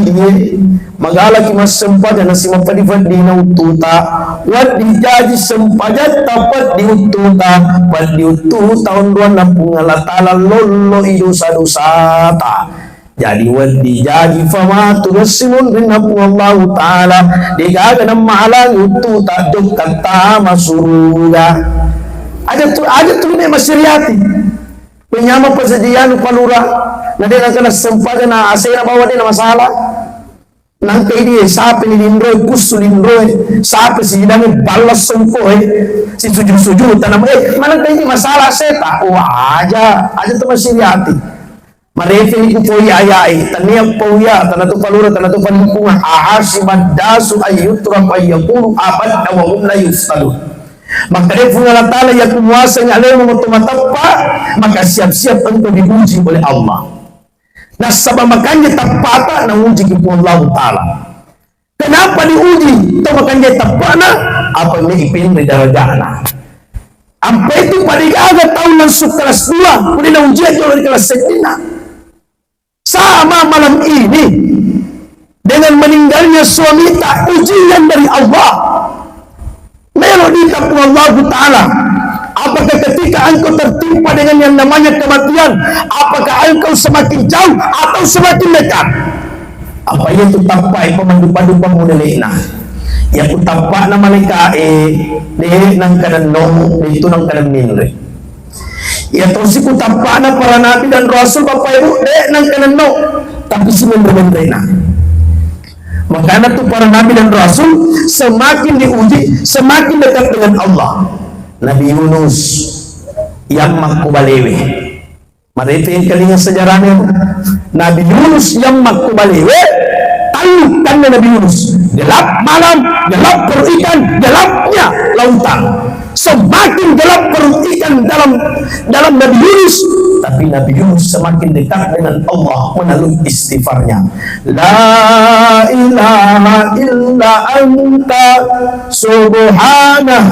magala ki mas sempajan na si mapadi-padi na ututa wat dijaji sempajan tapat di ututa wat di ututa unduan na pungalatala lolo idosa-dosa ta jadi wat dijaji famatu nasimun rinapu Allah Ta'ala digaga na maalang ututa dukata masuruga ada tu ni masyariati penyama persediaan palura na din ang kanasampagan na asaya na bawa din na masalah nang kay di sapi ni lindroy puso lindroy sapi si dinami balas sungkoy si sujud-sujud tanam manang kay di masalah seta aja tu masyariati marefi ni kupoy ayai taniyang pauya tanatu palura tanatu panimpungan ahasiman dasu ayyutraf ayyakulu abad na wahum la yuftalun. Maka dia Allah Ta'ala yang penguasa yang alim mematapa maka siap-siap untuk diuji oleh Allah. Nah sebab makanya tapata na uji kepada Allah Ta'ala. Kenapa diuji? Itu makanya tapana apa yang ipin di darajana. Apa itu pada tahun masuk kelas 2 kemudian ujian jauh dari kelas 1. Sama malam ini dengan meninggalnya suami tak ujian dari Allah. Melodi kepada Allah Ta'ala. Apakah ketika engkau tertimpa dengan yang namanya kematian, apakah engkau semakin jauh atau semakin dekat? Apa itu tapai pemandu-pandu pemudalina? Ya ku tapak nama mereka nang kanan no, itu nang kanan minre. Ya terus ku tapak na para nabi dan rasul Bapak Ibu nang kanan no, tapi semua berbeda. Makanya tuh para nabi dan rasul semakin diuji, semakin dekat dengan Allah. Nabi Yunus yang makubalewe. Mari itu yang kalinya sejarahnya. Nabi Yunus yang makubalewe. Tahu kan Nabi Yunus. Gelap malam, gelap perut ikan, gelapnya lautan. Semakin gelap perut ikan dalam Nabi Yunus, tapi Nabi Yunus semakin dekat dengan Allah melalui istighfarnya. La ilaha illa anta subhanah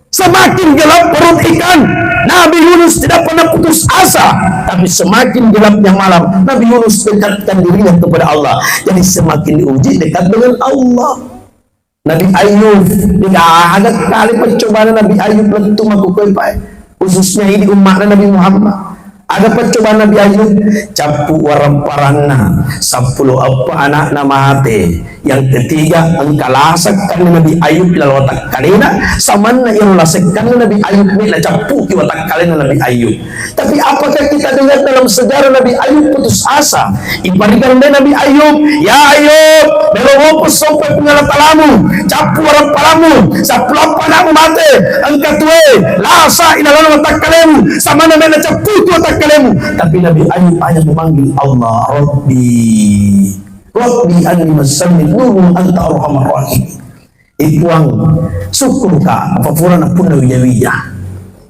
semakin gelap perut ikan, Nabi Yunus tidak pernah putus asa. Tapi semakin gelapnya malam, Nabi Yunus dekatkan dirinya kepada Allah. Jadi semakin diuji dekat dengan Allah. Nabi Ayub, agak kali percobaan Nabi Ayub lentu makukoy pa, khususnya ini umat Nabi Muhammad. Ada percobaan Nabi Ayub, capu warang parana, 10 apa anak nama hati. Yang ketiga, engkau lasakkan Nabi Ayub lalu watak kalina, sama na yang lasakkan Nabi Ayub ni la capu ki watak kalina Nabi Ayub. Tapi apakah kita dengar dalam sejarah Nabi Ayub putus asa? Ibarikan dari Nabi Ayub, ya Ayub, belum sampai pengalatalamu, capu warang paramu, 10 apa anakmu mati, engkau tuwe, lasa ina lalu watak kalemu, sama na mena capu ki watak kalemu. Tapi Nabi Ayub hanya memanggil Allah, Rabbi anni masanni nurun anta arhamar rahim. Ipuang syukur ka apa pura na pun wiya.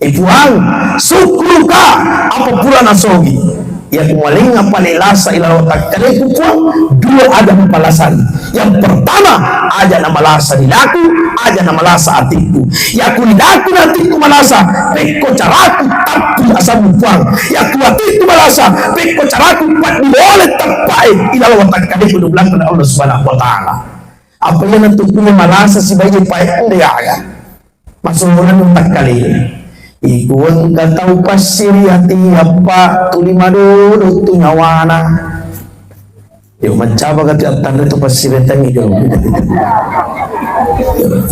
Ipuang syukur ka apa pura na sogi. Ya kumalinga palilasa ila watak kale ipuang dua ada palasan. Yang pertama aja na malasa dilaku, aja na malasa atiku. Ya kulidaku nantiku malasa, peko caraku tapi asal ipuang. Ya kuatiku malasa, peko caraku pat boleh tapai ila watak kale kudu bilang kepada Allah Subhanahu wa taala. Apa yang nantiku malasa si bayi pai ende ya. Masulunan watak kale. Iku enggak tahu pasir hati apa tulima dulu tu nyawana. Yo mencoba kata tanda tu pasir tangi jauh.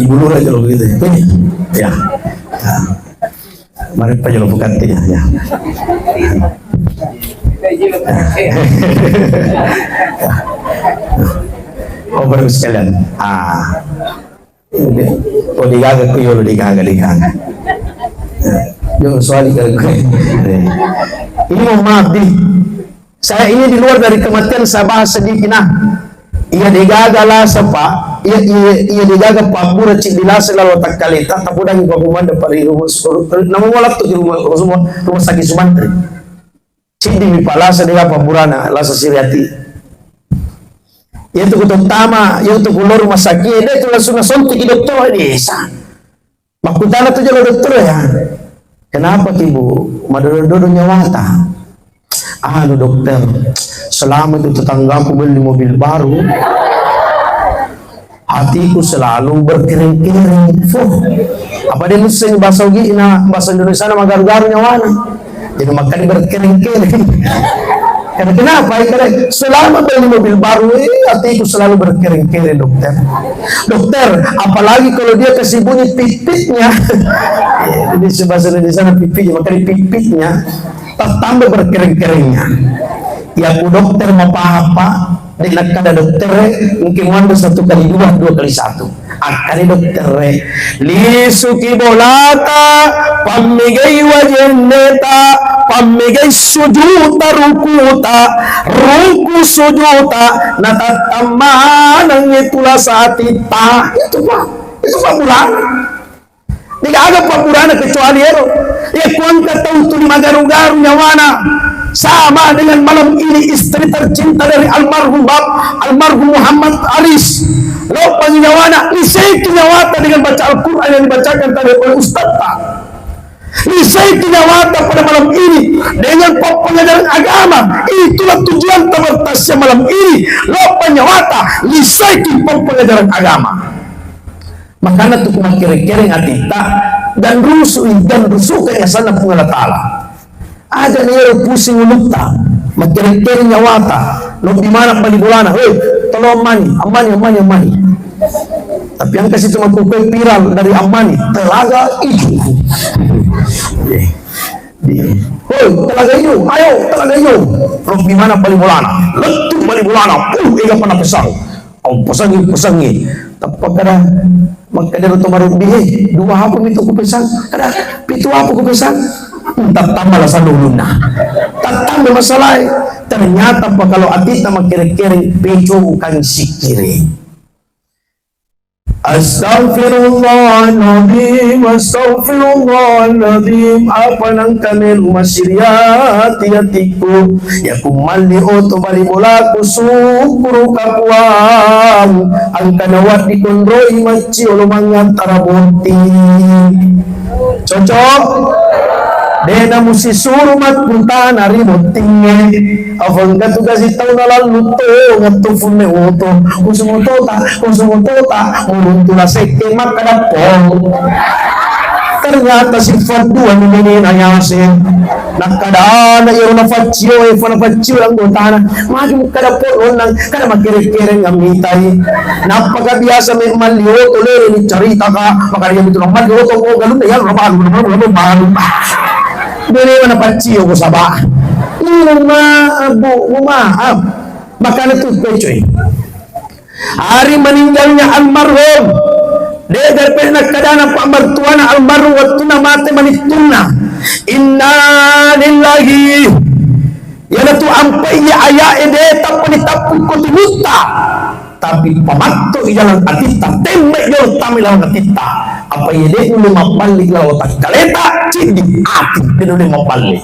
Ibu lura jauh gitu. Ya. Mari pa jauh bukan ya. Oh baru sekalian. Oh digaga ko yo digaga. Yo soal ini mau mati. Saya ini di luar dari kematian, saya bahas sedikit nah. Ia digagala sapa, ia digaga papura cibila selalu tak kalita, tapi dah juga kumanda pari rumah nama walak tu rumah sakit Sumantri. Cidi mi palasa diga papurana lasa siriati. Ia tu utama, ia tu keluar rumah sakit, dia tu langsung sontik dokter desa. Makutana tu jaga dokter ya. Kenapa ibu? Madodo nyawata. Aduh dokter, selama itu tetanggaku beli mobil baru, hatiku selalu berkering-kering. Apa dia mesti bahasa bahasa Indonesia nama garu-garu nyawana. Jadi makanya berkering-kering. Karena kenapa? Karena selama beli mobil baru, hatiku selalu berkering-kering dokter. Dokter, apalagi kalau dia kasih bunyi pipitnya. Ini bahasa Indonesia pipitnya, makanya pipitnya tambah berkering-keringnya. Ya bu dokter mau apa? Dengan kada dokter mungkin wanda 1 kali 2, 2 kali 1. Akan dokter lisuki bolata pamigay wajenneta pamigay sujuta rukuta ruku sujuta natatama nang itulah saat ita itu pak bulan tidak ada pak bulan kecuali ero ya kuangka tahu tu lima garu-garu nyawana sama dengan malam ini istri tercinta dari almarhum Muhammad Aris lo penyawana nisai nyawata dengan baca Al-Quran yang dibacakan tadi oleh Ustaz Pak. Nisai nyawata pada malam ini dengan pengajaran agama. Itulah tujuan tabartasnya malam ini lo penyawata nisai pengajaran agama. Makanya tuh kira-kira ngatita dan rusuh kayak sana pengalat ta'ala. Ada nih pusing ulukta, makir-kir nyawata, lo di mana palibulana, tolong amani. Tapi yang kasih cuma kukuh viral dari amani, telaga itu. Telaga itu, ayo telaga itu. Lo di mana palibulana, letup palibulana, ega pernah pesang. Oh pesangi. Tapi kadang makanya lo tomarun bihe, 2 apa itu kupesang, kadang pitu apa kupesang. Tambah lah saluluna tambah masalah ternyata apa kalau atita makiri-kiri pejo bukan sikiri. Astagfirullahaladzim apa nang kami rumah siriati hatiku ya kumali oto bali bola kusukuru kapuang ang kanawat di kondroi maci olo mangantara bonti cocok Dena musi surumat punta nari motinge. Afang ka tugas itaw na laluto ngatufune uto. Kusumutota mulunto na seke makadapong. Ternyata si Faduan ini nanyasin nakadaan yung nafatsiyo lang gutana maju kada po nang kada makire-kire ngamitay napakabiasa may maliot ulit ni cerita ka makariyan ito ng maliot o ganun na yan ramalo dili man nafatsiyo ko saba yung maab maka natutpecho hari meninggalnya almarhum Degar pernah kadana pak mertua na almarhum waktu na mate manituna inna lillahi yana tu ampai ya aya ede tapun ko tinuta tapi pamatto ijalan atita tembe yo tamilaw atita apa ede ulu mapalli law takaleta cindi ati pinu mapalli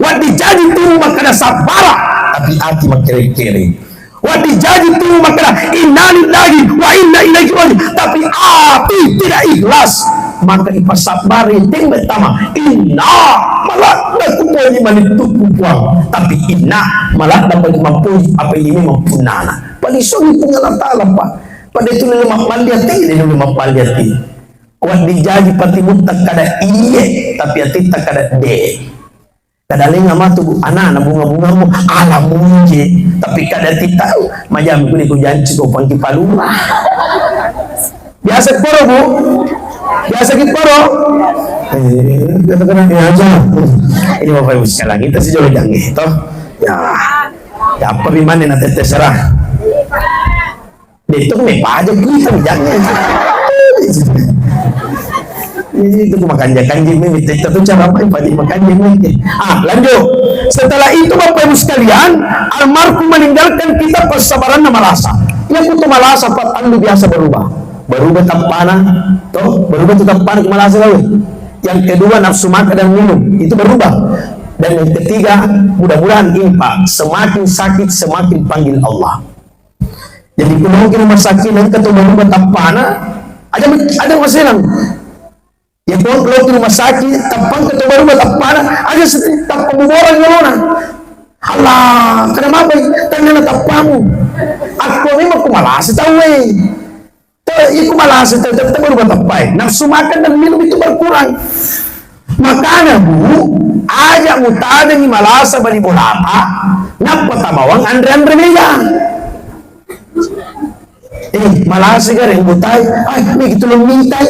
wadi jadi tu makana sabara tapi ati makere-kere Wadi jadi tu maka inna lillahi wa inna ilaihi raji'un tapi api tidak ikhlas maka ipasabari ting betama inna malah dak kumpulnya manitupu puang tapi inna malah dapat mampu apa ini mampunana palisong pungalan taala pa pada itu lima paliati ini lima paliati wadi jadi pati mutak kada iye tapi ati tak kada de kadang ngama tu anak bunga-bunga mu alam munje tapi kada ti tahu majam ku janji ko pangki palura biasa poro bu biasa ki poro kata-kata ya aja ini mau pakai sekali kita sih jauh jangi toh ya apa bimane na terserah itu me pajak kita jangan itu makan janji ini itu cara apa yang makan janji lanjut setelah itu Bapak Ibu sekalian almarhum meninggalkan kita persabaran nama rasa yang kutu malasa patan biasa berubah tampana toh berubah tu tampana ke malasa lalu yang kedua nafsu makan dan minum itu berubah dan yang ketiga mudah-mudahan impak semakin sakit semakin panggil Allah jadi kalau kita sakit dan ketemu berubah tampana ada masalah ya kalau di rumah sakit tampang ketemu baru tampana aja tampang buboran ngona halah kenapa tanya tampamu aku ni mau malas tahu itu malas tetap baru tampai nafsu makan dan minum itu berkurang makanya bu aja mutada ni malasa bani bolapa ngapa tamawang andre meja malasa kan yang butai begitu lo mintai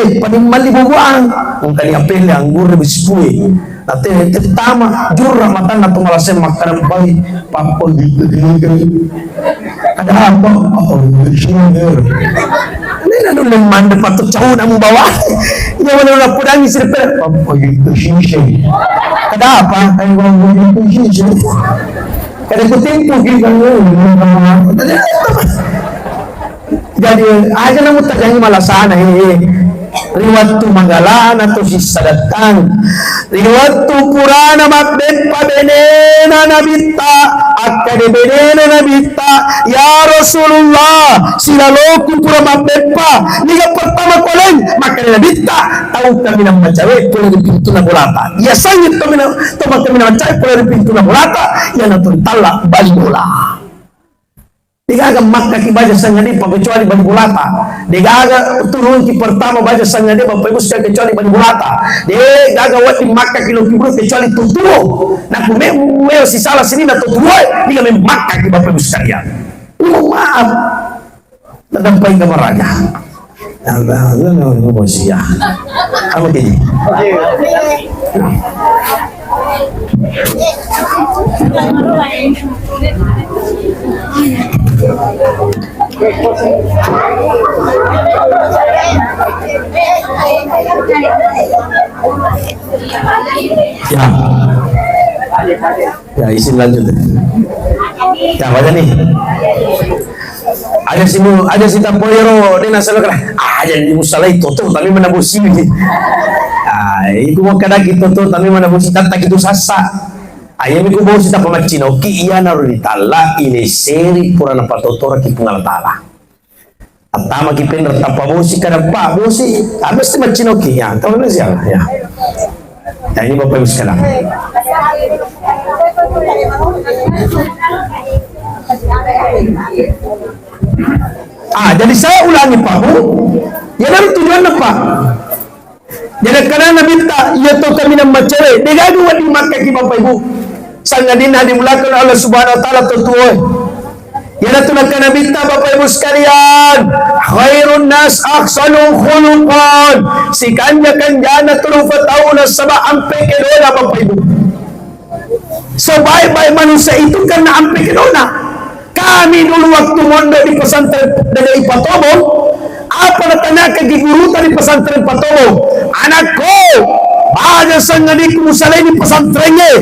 paling mali bubuang kung kali apel ang gurre biskuit natin tama jurra mata na tumalasen makanan bayi pampol gitu ada apa sugar ini ada lemah dapat tuh jauh namu bawa ini mana pudang isi per pampol gitu sih ada apa kayak ngomong gitu sih kada kutimpu gitu jadi aja namu terjanji malah sana riwatu manggalana to sisadatan riwatu purana makden pabenena nabita akkade benena nabita ya Rasulullah silaloku pura makden pa niga pertama kolen makden nabita tahu kami na macawe pula di pintu na bolata ya sangit kami na macawe pula di pintu na bolata ya natuntala bali bola Digaga makka ki baja sangadi pa kecuali bani bulata. Digaga turun ki pertama baja sangadi pa pebus kecuali bani bulata. Digaga wati makka ki lo kibru kecuali tuturo. Na kume si salah sini na tuturo diga me makka ki ba pebus sekalian. Maaf. Tadampai ka maraga. Allah no bosia. Kamu tadi. Ya izin lanjut. Ya baca nih. Ada si tapoyero di nasalah ada di musalah itu tuh tapi mana bosi gitu. Iku mau kada gitu tuh tapi mana bosi tak gitu sasa. Ayam iku bosi tak pamacino ki iya narunitala ini seri purana patotora ki pungalatala. Atama ki pendra tapa bosi kada pa bosi abis ti macino ki ya tahu na siya ya. Nah ini Bapak Ibu sekarang. Jadi saya ulangi Pak Bu, ya dari tujuan apa? Jadi karena Nabi minta, ya to kami nak macere, dia gaduh di Makkah ki Bapak Ibu. Sangadina dimulakan oleh Subhanahu Wa Taala tutuai. Ya tu nak Nabi minta Bapak Ibu sekalian, khairun nas ahsanu khuluqan. Si kanjana tulung fatahuna sabah ampe kedona Bapak Ibu. Sebaik-baik manusia itu karena ampe kedona. Kami dulu waktu mondok di pesantren dari Patobo, apa natanya ke guru di pesantren Patobo, anakku ada sangadiku musalai di pesantrennya,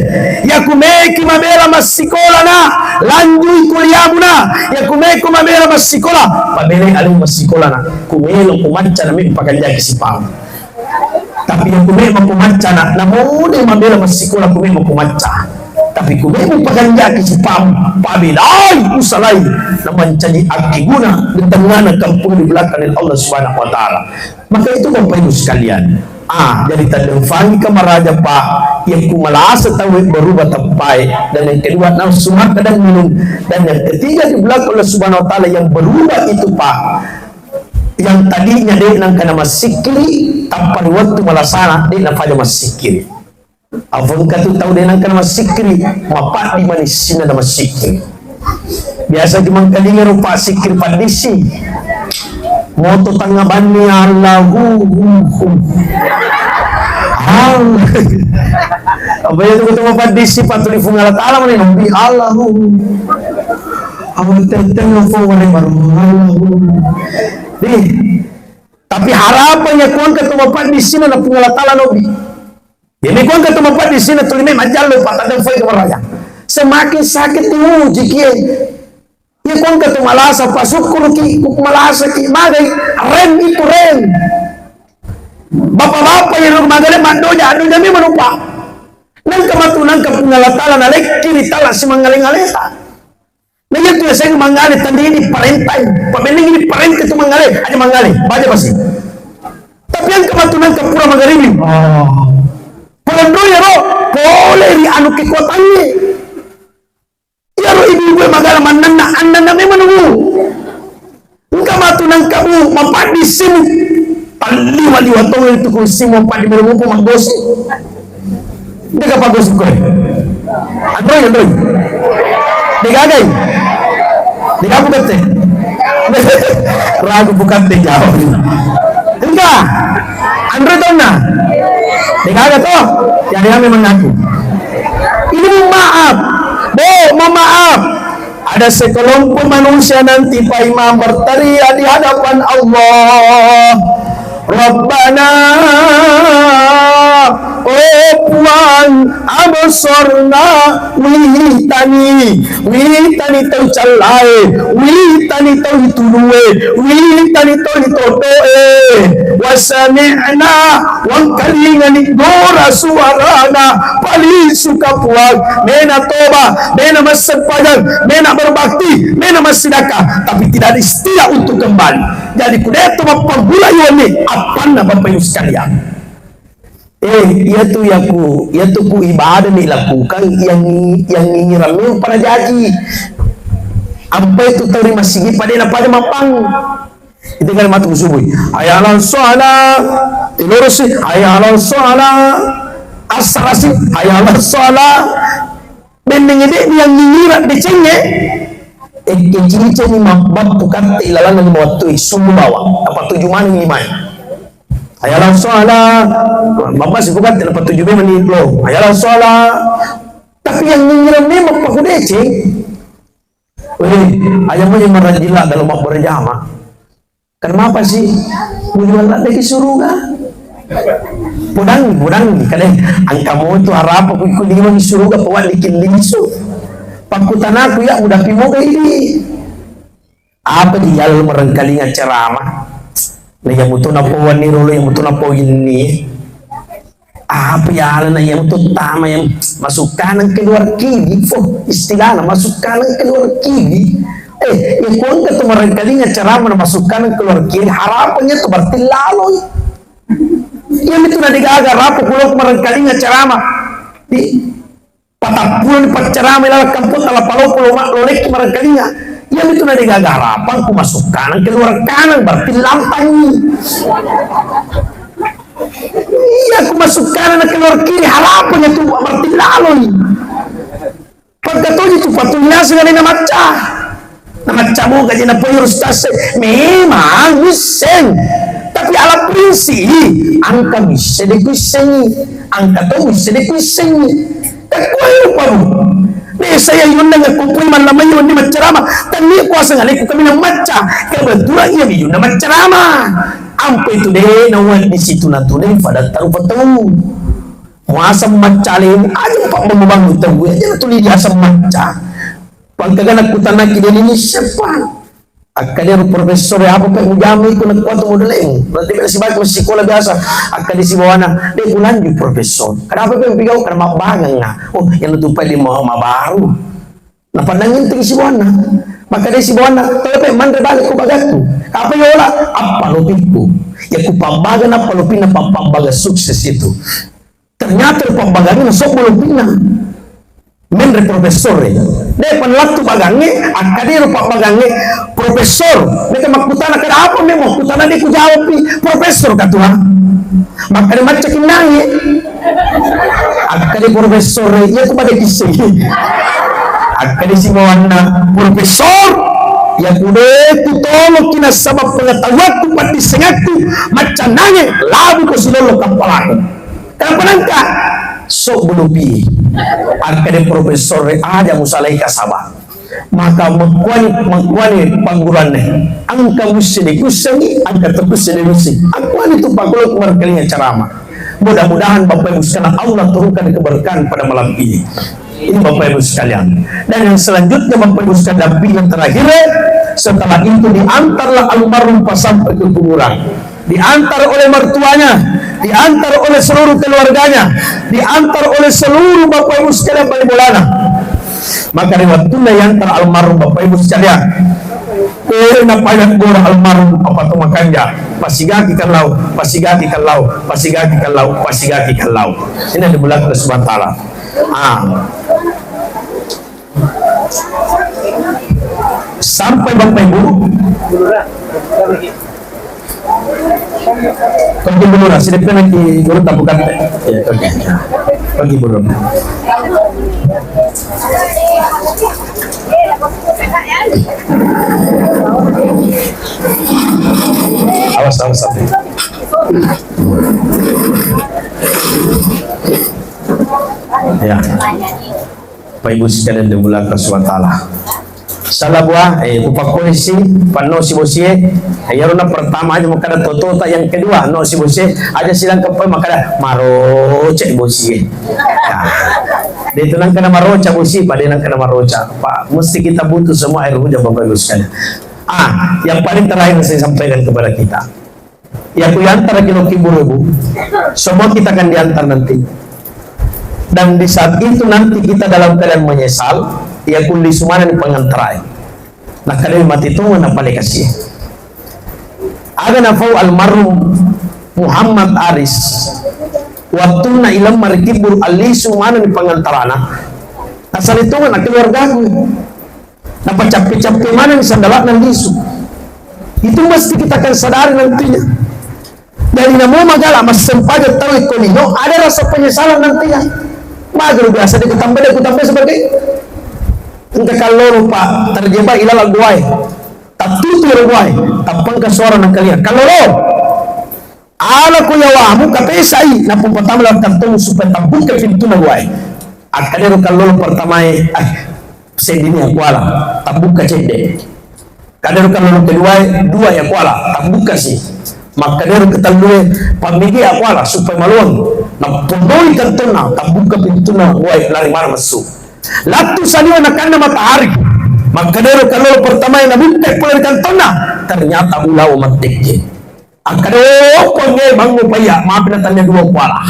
ya kumeki mabela masikola na, lanjui kuliah na, ya kumeki mabela masikola, pabela alim masikola na, kumelo kumanca na mi pakai jaki sipam. Tapi yang kumeki kumanca na, namun yang mabela masikola kumeki kumanca. Tapi kumemu paganja kisipam pabilay usalay na mancani agiguna di tengah kampung di belakang Allah Subhanahu Wa Taala. Maka itu Bapak Ibu sekalian, jadi tadengfani kamaraja Pak yang kumalasa tahu berubah tapai, dan yang kedua nafsu makan dan minum, dan yang ketiga di belakang Allah Subhanahu Wa Taala yang berubah itu Pak, yang tadinya dia nang kana masikiri tanpa waktu malasana dia nafaja masikiri. Avon katu tahu dia nang kana masikiri mapat di manisina na masikiri. Biasa cuma kalinga rupa sikir padisi. Moto tangga bani Allahu. Apa itu ketemu padisi patuli fungalat alam ni nabi Allahu. Awal tentang apa orang baru Allahu. Tapi harapannya kuang ketemu padisi na fungalat alam nabi. Ini kuang ketemu Pak di sini tulimai majalo patah dan foi kemaraya. Semakin sakit tu jiki. Ya kuang ketemu malasa pasuk ki malasa ki magai rem itu rem. Bapak-bapak yang magai mandonya anu jami menupa. Nang kamatunan ka pungalatala na lek kiri tala si mangaling-aleta. Nang itu saya mangali tandi ini parentai. Pabending ini parent itu mangali, aja mangali. Baca pasti. Tapi yang kamatunan ka pura magaribi. Pondo ya ro, boleh di anu kekuatannya. Ya ro ibu-ibu magala manana anda memang menunggu. Engkau matu nang kamu mapadi simu. Tali wali watong itu ku simu mapadi menunggu pemanggosi. Dega pagos ko. Androy. Dega gay. Dega bukan teh. Ragu bukan teh jawab. Enggak. Androy tahu na. Dikagak toh, yang dia memang ngaku. Ini maaf, maaf. Ada sekelompok manusia nanti Pak Imam berteriak di hadapan Allah. Rabbana, oh Tuhan, absorna witani tau calai, witani tau ituluwe, witani tau itotoe, wasami'na wang kalingani dora suarana, paling suka puang, mena toba, mena masyafaat, mena berbakti, mena masyarakat, tapi tidak ada istilah untuk kembali. Jadi kudeto mapagulayo ni apa na Bapak Ibu sekalian. Yaitu ku ibadah dilakukan yang ngirami para jaji. Apa itu tadi masih pada mapang. Itu kan matu subuh. Ayalan sholat, tilurusi. Ayalan sholat, asrasi. Ayalan sholat. Bending ini yang ngirat dicenge. Ciri-ciri mabab bukan ilalan yang waktu semua bawa. Apa tujuh mana ni main? Ayalan sholat, bapak sih bukan dapat tujuh menit lo. Ayalan sholat, tapi yang nyiram ni bapak kudece. Ayam yang merajila dalam bapak berjamaah. Kenapa sih? Mujuan lagi surga. Pudang, kadang angka mau tu harap aku ikut di surga pawal dikin lisu. Pakutan aku ya udah pimo ke ini. Apa dia lalu merengkalingan ceramah? Nah yang mutu napo wani rolo yang mutu napo ini. Apa ya alana yang mutu tama yang masuk kanan keluar kiri. Istilahnya masuk kanan keluar kiri. Yang kau ketemu merengkalingan ceramah masuk kanan keluar kiri. Harapannya tu berarti lalu. Yang itu na digaga rapo kulok marangkalinga ceramah di patapun pat ceramah ila kamput ala palo lolek marangkalinga. Yang itu na digaga harapan ku masuk kanan keluar kanan berarti lantang. Iya ku masuk kanan keluar kiri harapan itu berarti laloi. Pagkatulad itu patuloy sa ganina matcha. Na matcha mo kasi na po yung stase. Memang misen. Tapi ala prinsip ang kamis de kusengi, ang kato mis de kusengi. Kakuayo pa mo. Ni saya yun nga kupoy man lamay yun di matcharama. Tani ko sa ngali ko kami ng matcha. Kabadura iya yun na matcharama. Ampe itu deh nawan di situ natune pada taruh petemu. Muasam matcha lin aja pak membangun tahu aja natuli di asam matcha. Pagkaga nagkutan na kinini siapa? Akali profesor ya apa pun ujami ko nagkuat mo daleng. Berarti kan si baik masih sekolah biasa. Akali si bawana de bulan di profesor. Kenapa ko bigaw karena mabangang nga. Oh, yang lutupai di mga mabaru. Napandangin ting si bawana. Maka de si bawana tapi man balik ko bagatu. Apa yola? Apa lupiko? Ya ku pambaga na palupin na pambaga sukses itu. Ternyata pambaganya sok malupina. Menre profesor de panlatu bagange akadero pak bagange profesor mereka makutana kada apa memang makutana dia ku jawab profesor katuha maka dia macam kinangi akadero profesor ya ku pada kisah akadero si mawana profesor ya kude ku tolong kina sabab pengetahuan ku pati sengatku macam nange labu ko silolo kapalaku kenapa nangka sok belupi akademi profesor ada musalai kasaba maka mengkuani panggurannya angka musini kusengi angka terkusini musini angkuani itu pakuluk merkelinya ceramah. Mudah-mudahan Bapak Ibu sekalian Allah turunkan keberkahan pada malam ini Bapak Ibu sekalian. Dan yang selanjutnya Bapak Ibu sekalian yang terakhir setelah itu diantarlah almarhum sampai ke kuburan, diantar oleh mertuanya, diantar oleh seluruh keluarganya, diantar oleh seluruh Bapak Ibu sekalian pada bolana. Maka riwayatnya yang antar almarhum Bapak Ibu sekalian na payat gora almarhum apa tu makanja pasigati kalau pasigati kalau pasigati kalau pasigati kalau ini di bulan Subhanahu sampai Bapak Ibu pergi dulu lah, sini nanti guru tak bukan ya, oke. Pergi dulu. Awas sampai. Ya, Bapak Ibu sekalian dimulakan SWT. Salah buah, upakulisi, pano si bosie, ayaro na pertama aja makada totota, yang kedua no si bosie, aja silang kapal makada maroca bosie. Dito lang kana maroca bosie, pada lang kana maroca. Pak, mesti kita butuh semua air hujan Bapak Ibu sekalian. Yang paling terakhir saya sampaikan kepada kita, yang diantar kilo Ibu, semua kita akan diantar nanti. Dan di saat itu nanti kita dalam keadaan menyesal. Ya kundi sumana ni pengantarai. Nah kadang mati tu na paling kasih. Ada nafau almarhum Muhammad Aris. Waktu na ilam marikibur ali sumana ni pengantarana. Asal itu na keluarga aku. Napa capek-capek mana ni sandalat ng lisu. Itu mesti kita akan sadari nantinya. Dari namo magala mas sempaja tahu ikonino ada rasa penyesalan nantinya. Magro biasa dikutambah sebagai engkau kalau lupa terjebak ilalah guai, tak tutur guai, tapang ke suara nak kalian. Kalau lo, ala ko yawamu kapesai, napung pertama lang kantong supaya tabung ke pintu na guai. Akadero kalau pertama sendiri aku ala, tabung ke cende. Kadero kalau kedua dua ya kuala, tabung ke si. Makadero ketandue pamigi aku ala supaya maluang, napundoi kantong na tabung ke pintu na guai lari mana masuk. Latu saliwa nakanda matahari makadero kalau pertama yang nabuntek pula kantona ternyata ulau matikje akadero ponge bangu paya maaf datanya dua kuala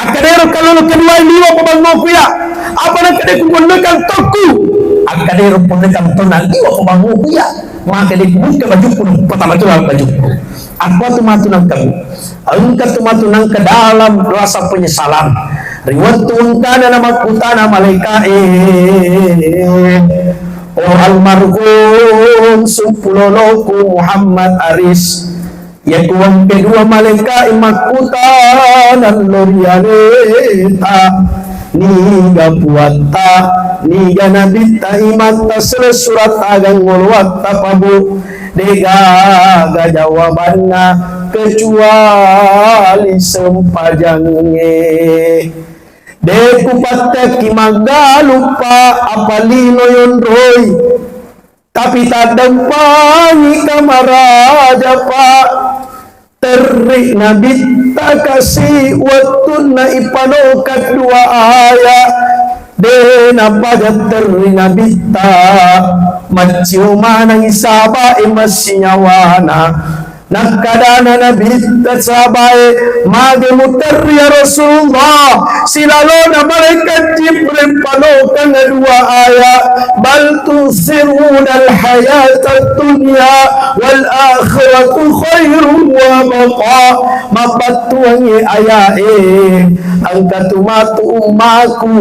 akadero kalau kedua liwa pabango kuya apa nak kade kumondekan toku akadero ponge kantona liwa pabango kuya maka de kubuka baju pun pertama tu baju Aku tumatunang kamu, engkau tumatunang ke dalam rasa penyesalan. Riwat tuangkan nama kutana malaikat oh almarhum Supuloloku Muhammad Aris ya kuang kedua malaikat imakutana lorialeta niga puata niga nabita imata surat agang ngolwat tapabu dega jawabannya kecuali sempajangnya deku patek kimaga lupa apalino yonroy tapi tak dampani kamaraja pak terik nabit tak kasih waktu na ipanokat dua ayat dena pada terik nabit tak maciuman ang isaba imasinyawana nakadana nabit sabay magemuter ya Rasulullah silalo na malaikat Jibril panokan na dua ayat bal tusiruna alhayata dunya wal akhiratu khairun wa baqa mapatuang ayae ang katumatu umaku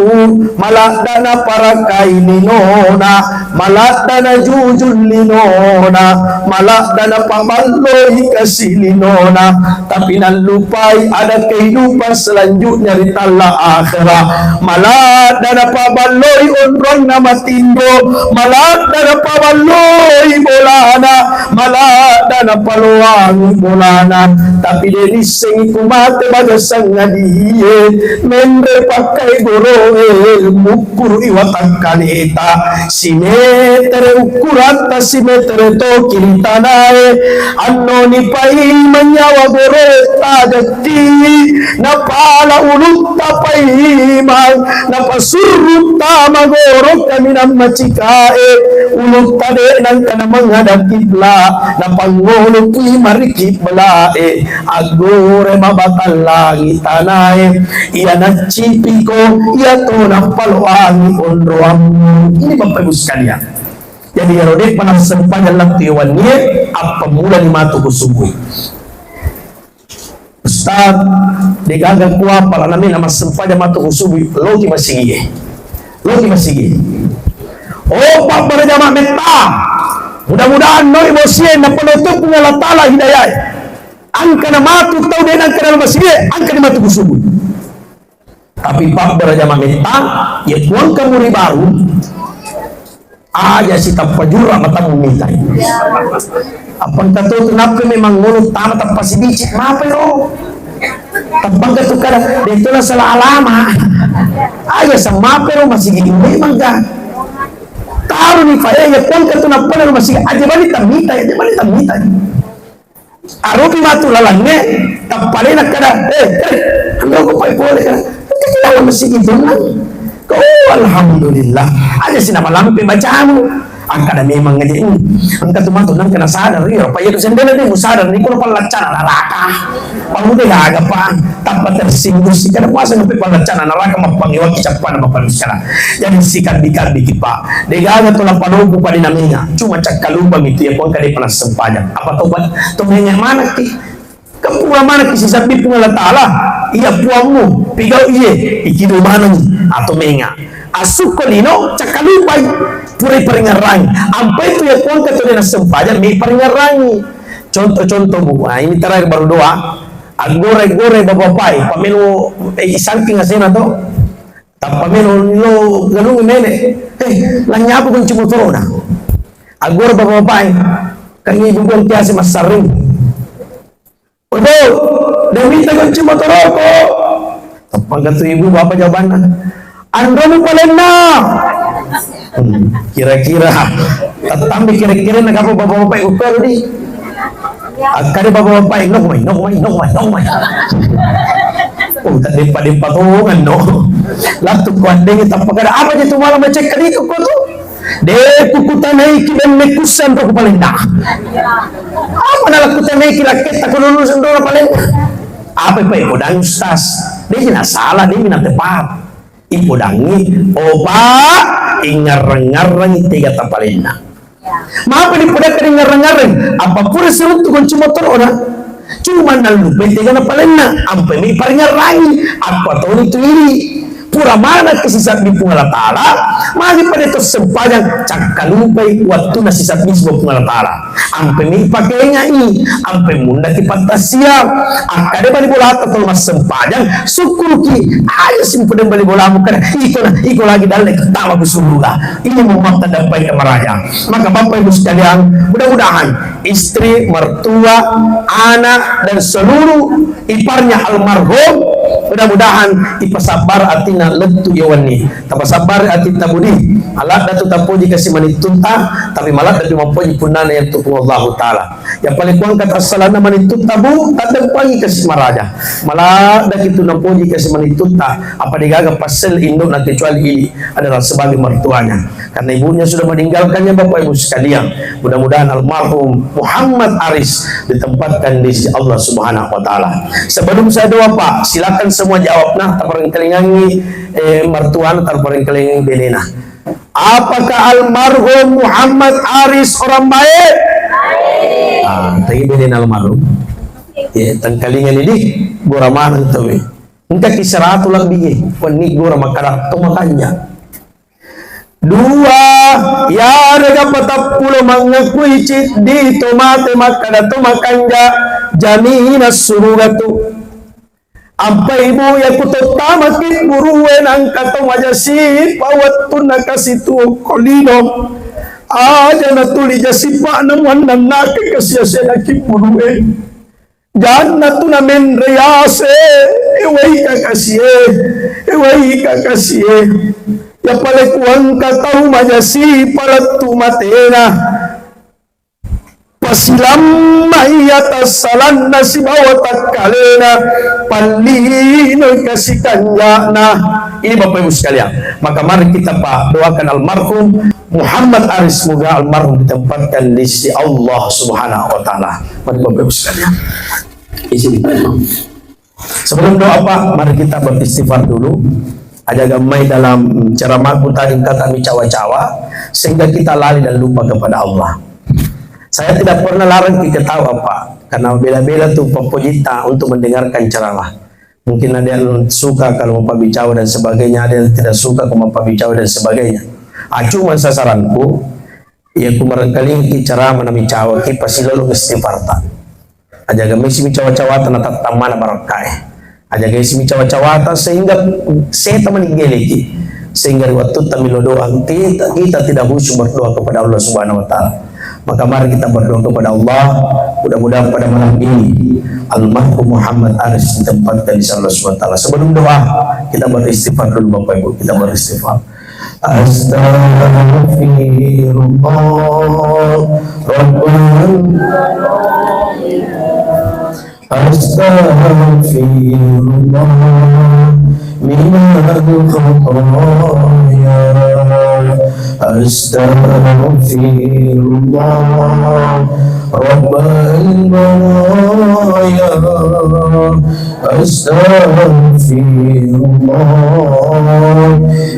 maladana para kaininona maladana jujun linona maladana pamaloy kasih linona tapi nalupai ada kehidupan selanjutnya di tanah akhirat malah dana pabaloy onrong na matindo malah dana pabaloy bolana malah dana paluang bolana tapi dari sing kumate bagasang ngadiye member pakai goroe mukur iwatan kanita simetere ukuran ta simetere to kilitanae anno ni pai manyawa goreta dati napala ulut tapai mang napasurut tama gorok kami nam macikae ulut tade nang kana menghadap kibla napangolok pi marikip balae agore mabatal langit tanae iya nacipiko iya to napaluangi onroam ini Bapak Ibu sekalian. Jadi Herodes pernah sempat dalam tiwannya apa mula di mata kusubuh. Ustaz, digagal kuah pala namin nama sempat dalam mata kusubuh lo ti masigi. Oh pak berjamaah menta. Mudah-mudahan no emosien na penutup ngala tala hidayah. Angka na matu tau den angka na masigi, angka di mata kusubuh. Tapi pak berjamaah menta, ya tuang kamuri baru. Aja si tapajura matang mintai. Apang katu kenapa memang mulut tamat tanpa si bicik kenapa yo? Tapang katu kada dito na salah alama. Aja sama pero masih gini memang kan. Taruh ni paya ya pang katu na pala masih aja balik tamita. Arupi matu lalangnya tapale nak kada ando ko pay boleh kan. Kita masih gitu kan. Oh alhamdulillah aja sih nama lampi bacamu angka ada memang aja ini angka tuh nang kena sadar ya apa itu sendiri deh sadar nih kalau pelacaran neraka pamude agak pan tanpa tersinggung sih karena puasa sampai pelacaran neraka mapangiwa kicapan apa sekarang jadi sikat dikit pak degaga tuh lapanugu pada namanya cuma cakalubang itu ya pun kali pernah sempanya apa tuh banyak mana ki kampung mana kisi sapi pungal ta'ala iya puamu pigau iye ikido mana atau menga asuk kolino cakalupay puri peringarang ampai itu ya puang katulina sempajan may peringarang contoh bu nah, ini terakhir baru doa agore babapay pamelo isangking asena to pamelo lo galung mene lanyapo kung chimutoro na agore babapay kang ibugong kiyasi masaring Odo, Dewita kunci motor rokok. Apa kata ibu bapak jawabannya? Andro mo pala na. Kira-kira, tatambi kira-kira na kapo bapak-bapak upero di. Akari bapak-bapak no kumay. Oh, tadi pada patungan no. Latuk kuandeng kita pagada apa je tumala macek kali ko to. De kukutanay kidan mekusan ro paling dah. Apa na kutanay kilakit ako lulusan do paling. Apa pa ipodang ustaz. Dia na salah dia na tepat. Ipodangi oba ingar-ngarang tiga tapalina. Maapa di podak ingar-ngarang apa pura serut kun motor ora. Cuma nalupay tiga na pala na ampe may paringarangi apa to itu ini pura mana kesisat di pungalatala magi pada itu sempadan cakkalupay waktu na sisat mismo pungalatala ampe may pakainya ini ampe munda ti pantasia akade bali bola atau mas sempadan sukuruki ayo simpudan bali bola mukan iko lagi dalek ketawa kusurula ini mau makta dampai kemaraja maka bapak ibu sekalian mudah-mudahan istri, mertua, anak dan seluruh iparnya almarhum mudah-mudahan ipasabar atina letu yawani tapasabar atina budi alat datu tapuji kasih manitunta tapi malah datu mampuji punana yang tuku Allah Ta'ala yang paling kuang kata salana manitunta bu tadang pagi kasih maraja malah dak itu nampuji kasih manitunta apa digaga pasel induk na kecuali ini adalah sebagai mertuanya karena ibunya sudah meninggalkannya bapak ibu sekalian mudah-mudahan almarhum Muhammad Aris ditempatkan di sisi Allah Subhanahu wa Ta'ala. Sebelum saya doa Pak, silakan semua jawab nah taparing kelingangi mertuan taparing kelingangi benena. Apakah almarhum Muhammad Aris orang baik? Baik. Ah, tadi benena almarhum. Ya, tangkalingan ini gora mana tuh? Engkau kisah lang bigi, wani gora makara tumakanya. Dua, ya rega patappulo mangakui cit di tomate makada tumakanja jamina surugatu. Apa ibu ya kutotama kit buruwen ang katong majasi pawat tu nakasitu kolino. Aja natuli jasipa naman nanake kasiyasya kit buruwen. Jan natu namen reyase ewai kakasiye. Ya palekuang katau majasi palatu matena pasilam mayatas salan nasi bawa kalena palino kasih kanyana. Ini Bapak Ibu sekalian, maka mari kita Pak doakan almarhum Muhammad Aris, semoga almarhum ditempatkan di sisi Allah Subhanahu wa Ta'ala. Mari Bapak Ibu sekalian, isi di sebelum doa Pak, mari kita beristighfar dulu. Ada gamai dalam ceramahku tadi kata cawa-cawa sehingga kita lari dan lupa kepada Allah. Saya tidak pernah larang kita tahu apa karena bela-bela tuh pepojita untuk mendengarkan ceramah. Mungkin ada yang suka kalau mau bicara dan sebagainya, ada yang tidak suka kalau mau bicara dan sebagainya. Cuma sasaranku ya kumarangkali ceramah nami cawa ki pasti lalu istighfarta. Aja gamai si cawa-cawa tanah tamana barakai. Aja guys mi cawa-cawata sehingga saya meninggaliki sehingga waktu kami doa kita tidak khusyuk berdoa kepada Allah Subhanahu wa Ta'ala. Maka mari kita berdoa kepada Allah, mudah-mudahan pada malam ini almarhum Muhammad Aris ditempatkan di Allah Subhanahu wa Ta'ala. Sebelum doa kita beristighfar dulu Bapak Ibu, kita beristighfar. Astaghfirullah Astaghfirullah minal khataaya Astaghfirullah rabbal baraya Astaghfirullah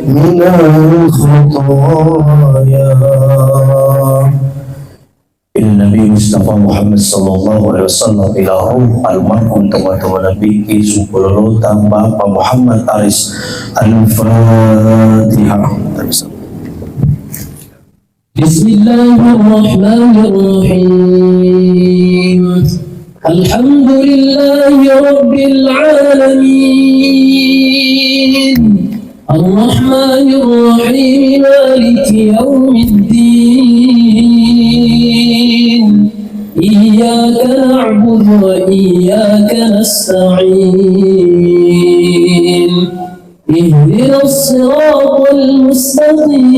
minal khataaya. Nabi Mustafa Muhammad sallallahu alaihi wasallam ila almarhum teman-teman Nabi Subhanahu Bapak Muhammad Aris Al-Fatihah. Bismillahirrahmanirrahim. Alhamdulillahi rabbil alamin. Ar-Rahmanir-Rahim maliki yaumiddin. إياك نعبد وإياك نستعين اهدنا الصراط المستقيم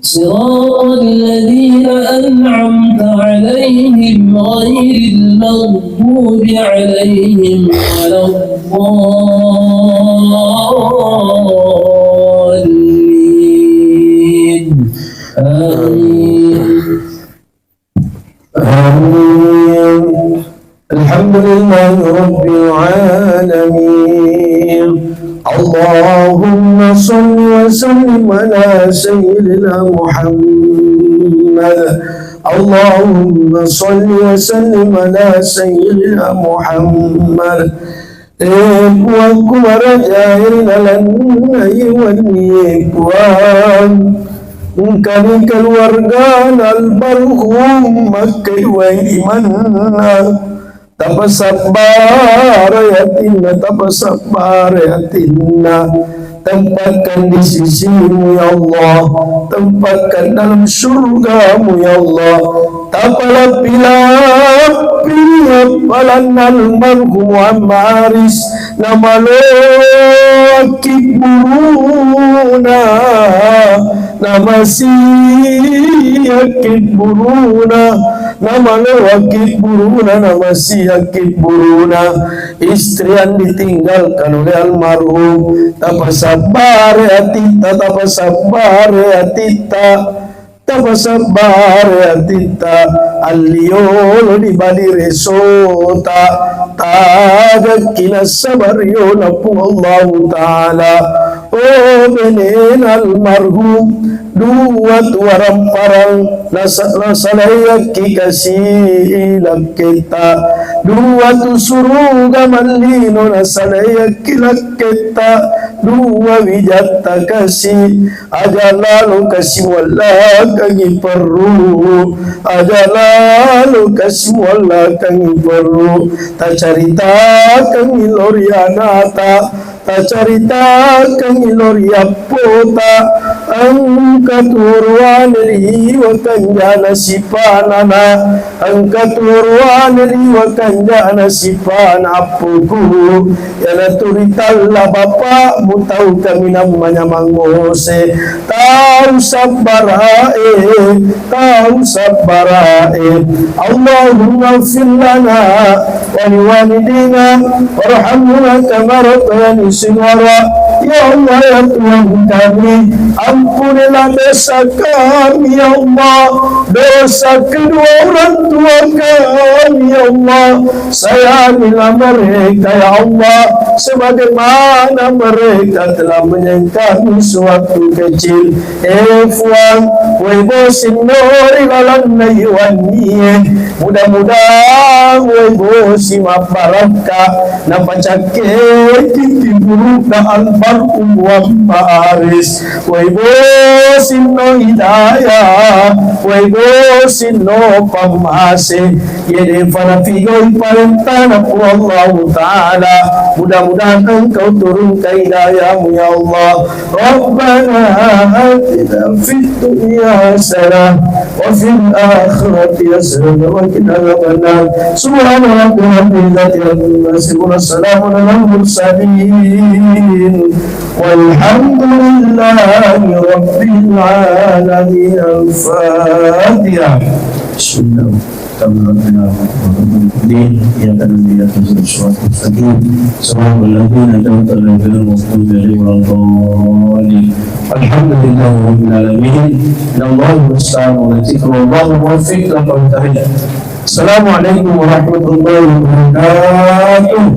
صراط الذين أنعمت عليهم غير المغضوب عليهم ولا الضالين آمين. Alhamdulillah Rabbil Alamin. Allahumma salli wa sallim ala Sayyidina Muhammad اللهم صل وسلم على سيدنا محمد ورجائنا لنهي والنيكوان kami keluarga almarhum Makkah wa imanna tapasabar yatinna tempatkan di sisimu ya Allah, tempatkan dalam surgamu ya Allah, tapalapi-lapi apalan almarhum Amaris nama lokik buruna nama siyakit buruna nama lewakit buruna nama siyakit buruna istri yang ditinggalkan oleh almarhum tapasabar atita aliyolo di badire sota tagakina sabar yola pu Allah Ta'ala oh benen almarhum dua tuaram parang nasalayaki kasih ilang kita dua tu suruga malino nasalayaki kita dua wijata kasih aja lalu kasih wala kangi perlu aja lalu kasih wala kangi perlu tak cerita kangi lorianata tak cerita kangi loriapota angkat urwaniri wa kanjana sipanana angkat urwaniri wa kanjana sipana apuku yana turitalla bapa mutau kami namanya mangose tahu sabarae Allahumma fillana wa liwalidina warhamna kama rabbayani shighara ya Allah ya Tuhan kami ampunilah dosa kami ya Allah, dosa kedua orang tua kami ya Allah, sayangilah mereka ya Allah sebagaimana mereka telah menyayangi kami sewaktu kecil. Fuan webo sinori lalanna yuannie mudah-mudahan webo simabaraka na pacake kiti buruk na almarhum wa Amaris webo sinno hidayah webo sinno pamase yede fanafigo parentana ku Allah Ta'ala mudah-mudahan engkau turunkan hidayahmu ya Allah. Rabbana atina fid dunya hasanah wa fil akhirati hasanah wa qina adzabannar. Subhana rabbika rabbil izzati amma yasifun, assalamun alal mursalin walhamdulillahi rabbil alamin. Al-Fatihah. Bismillah. Bismillahirrahmanirrahim. Ya tanbiya sesuatu lagi. Subhanallah ladzina tawalla bil muqtadi wal dhali. Alhamdulillahirabbil alamin. Allahu musta'an wa zikrullah muwaffiq lahu tahiyya. Assalamualaikum warahmatullahi wabarakatuh.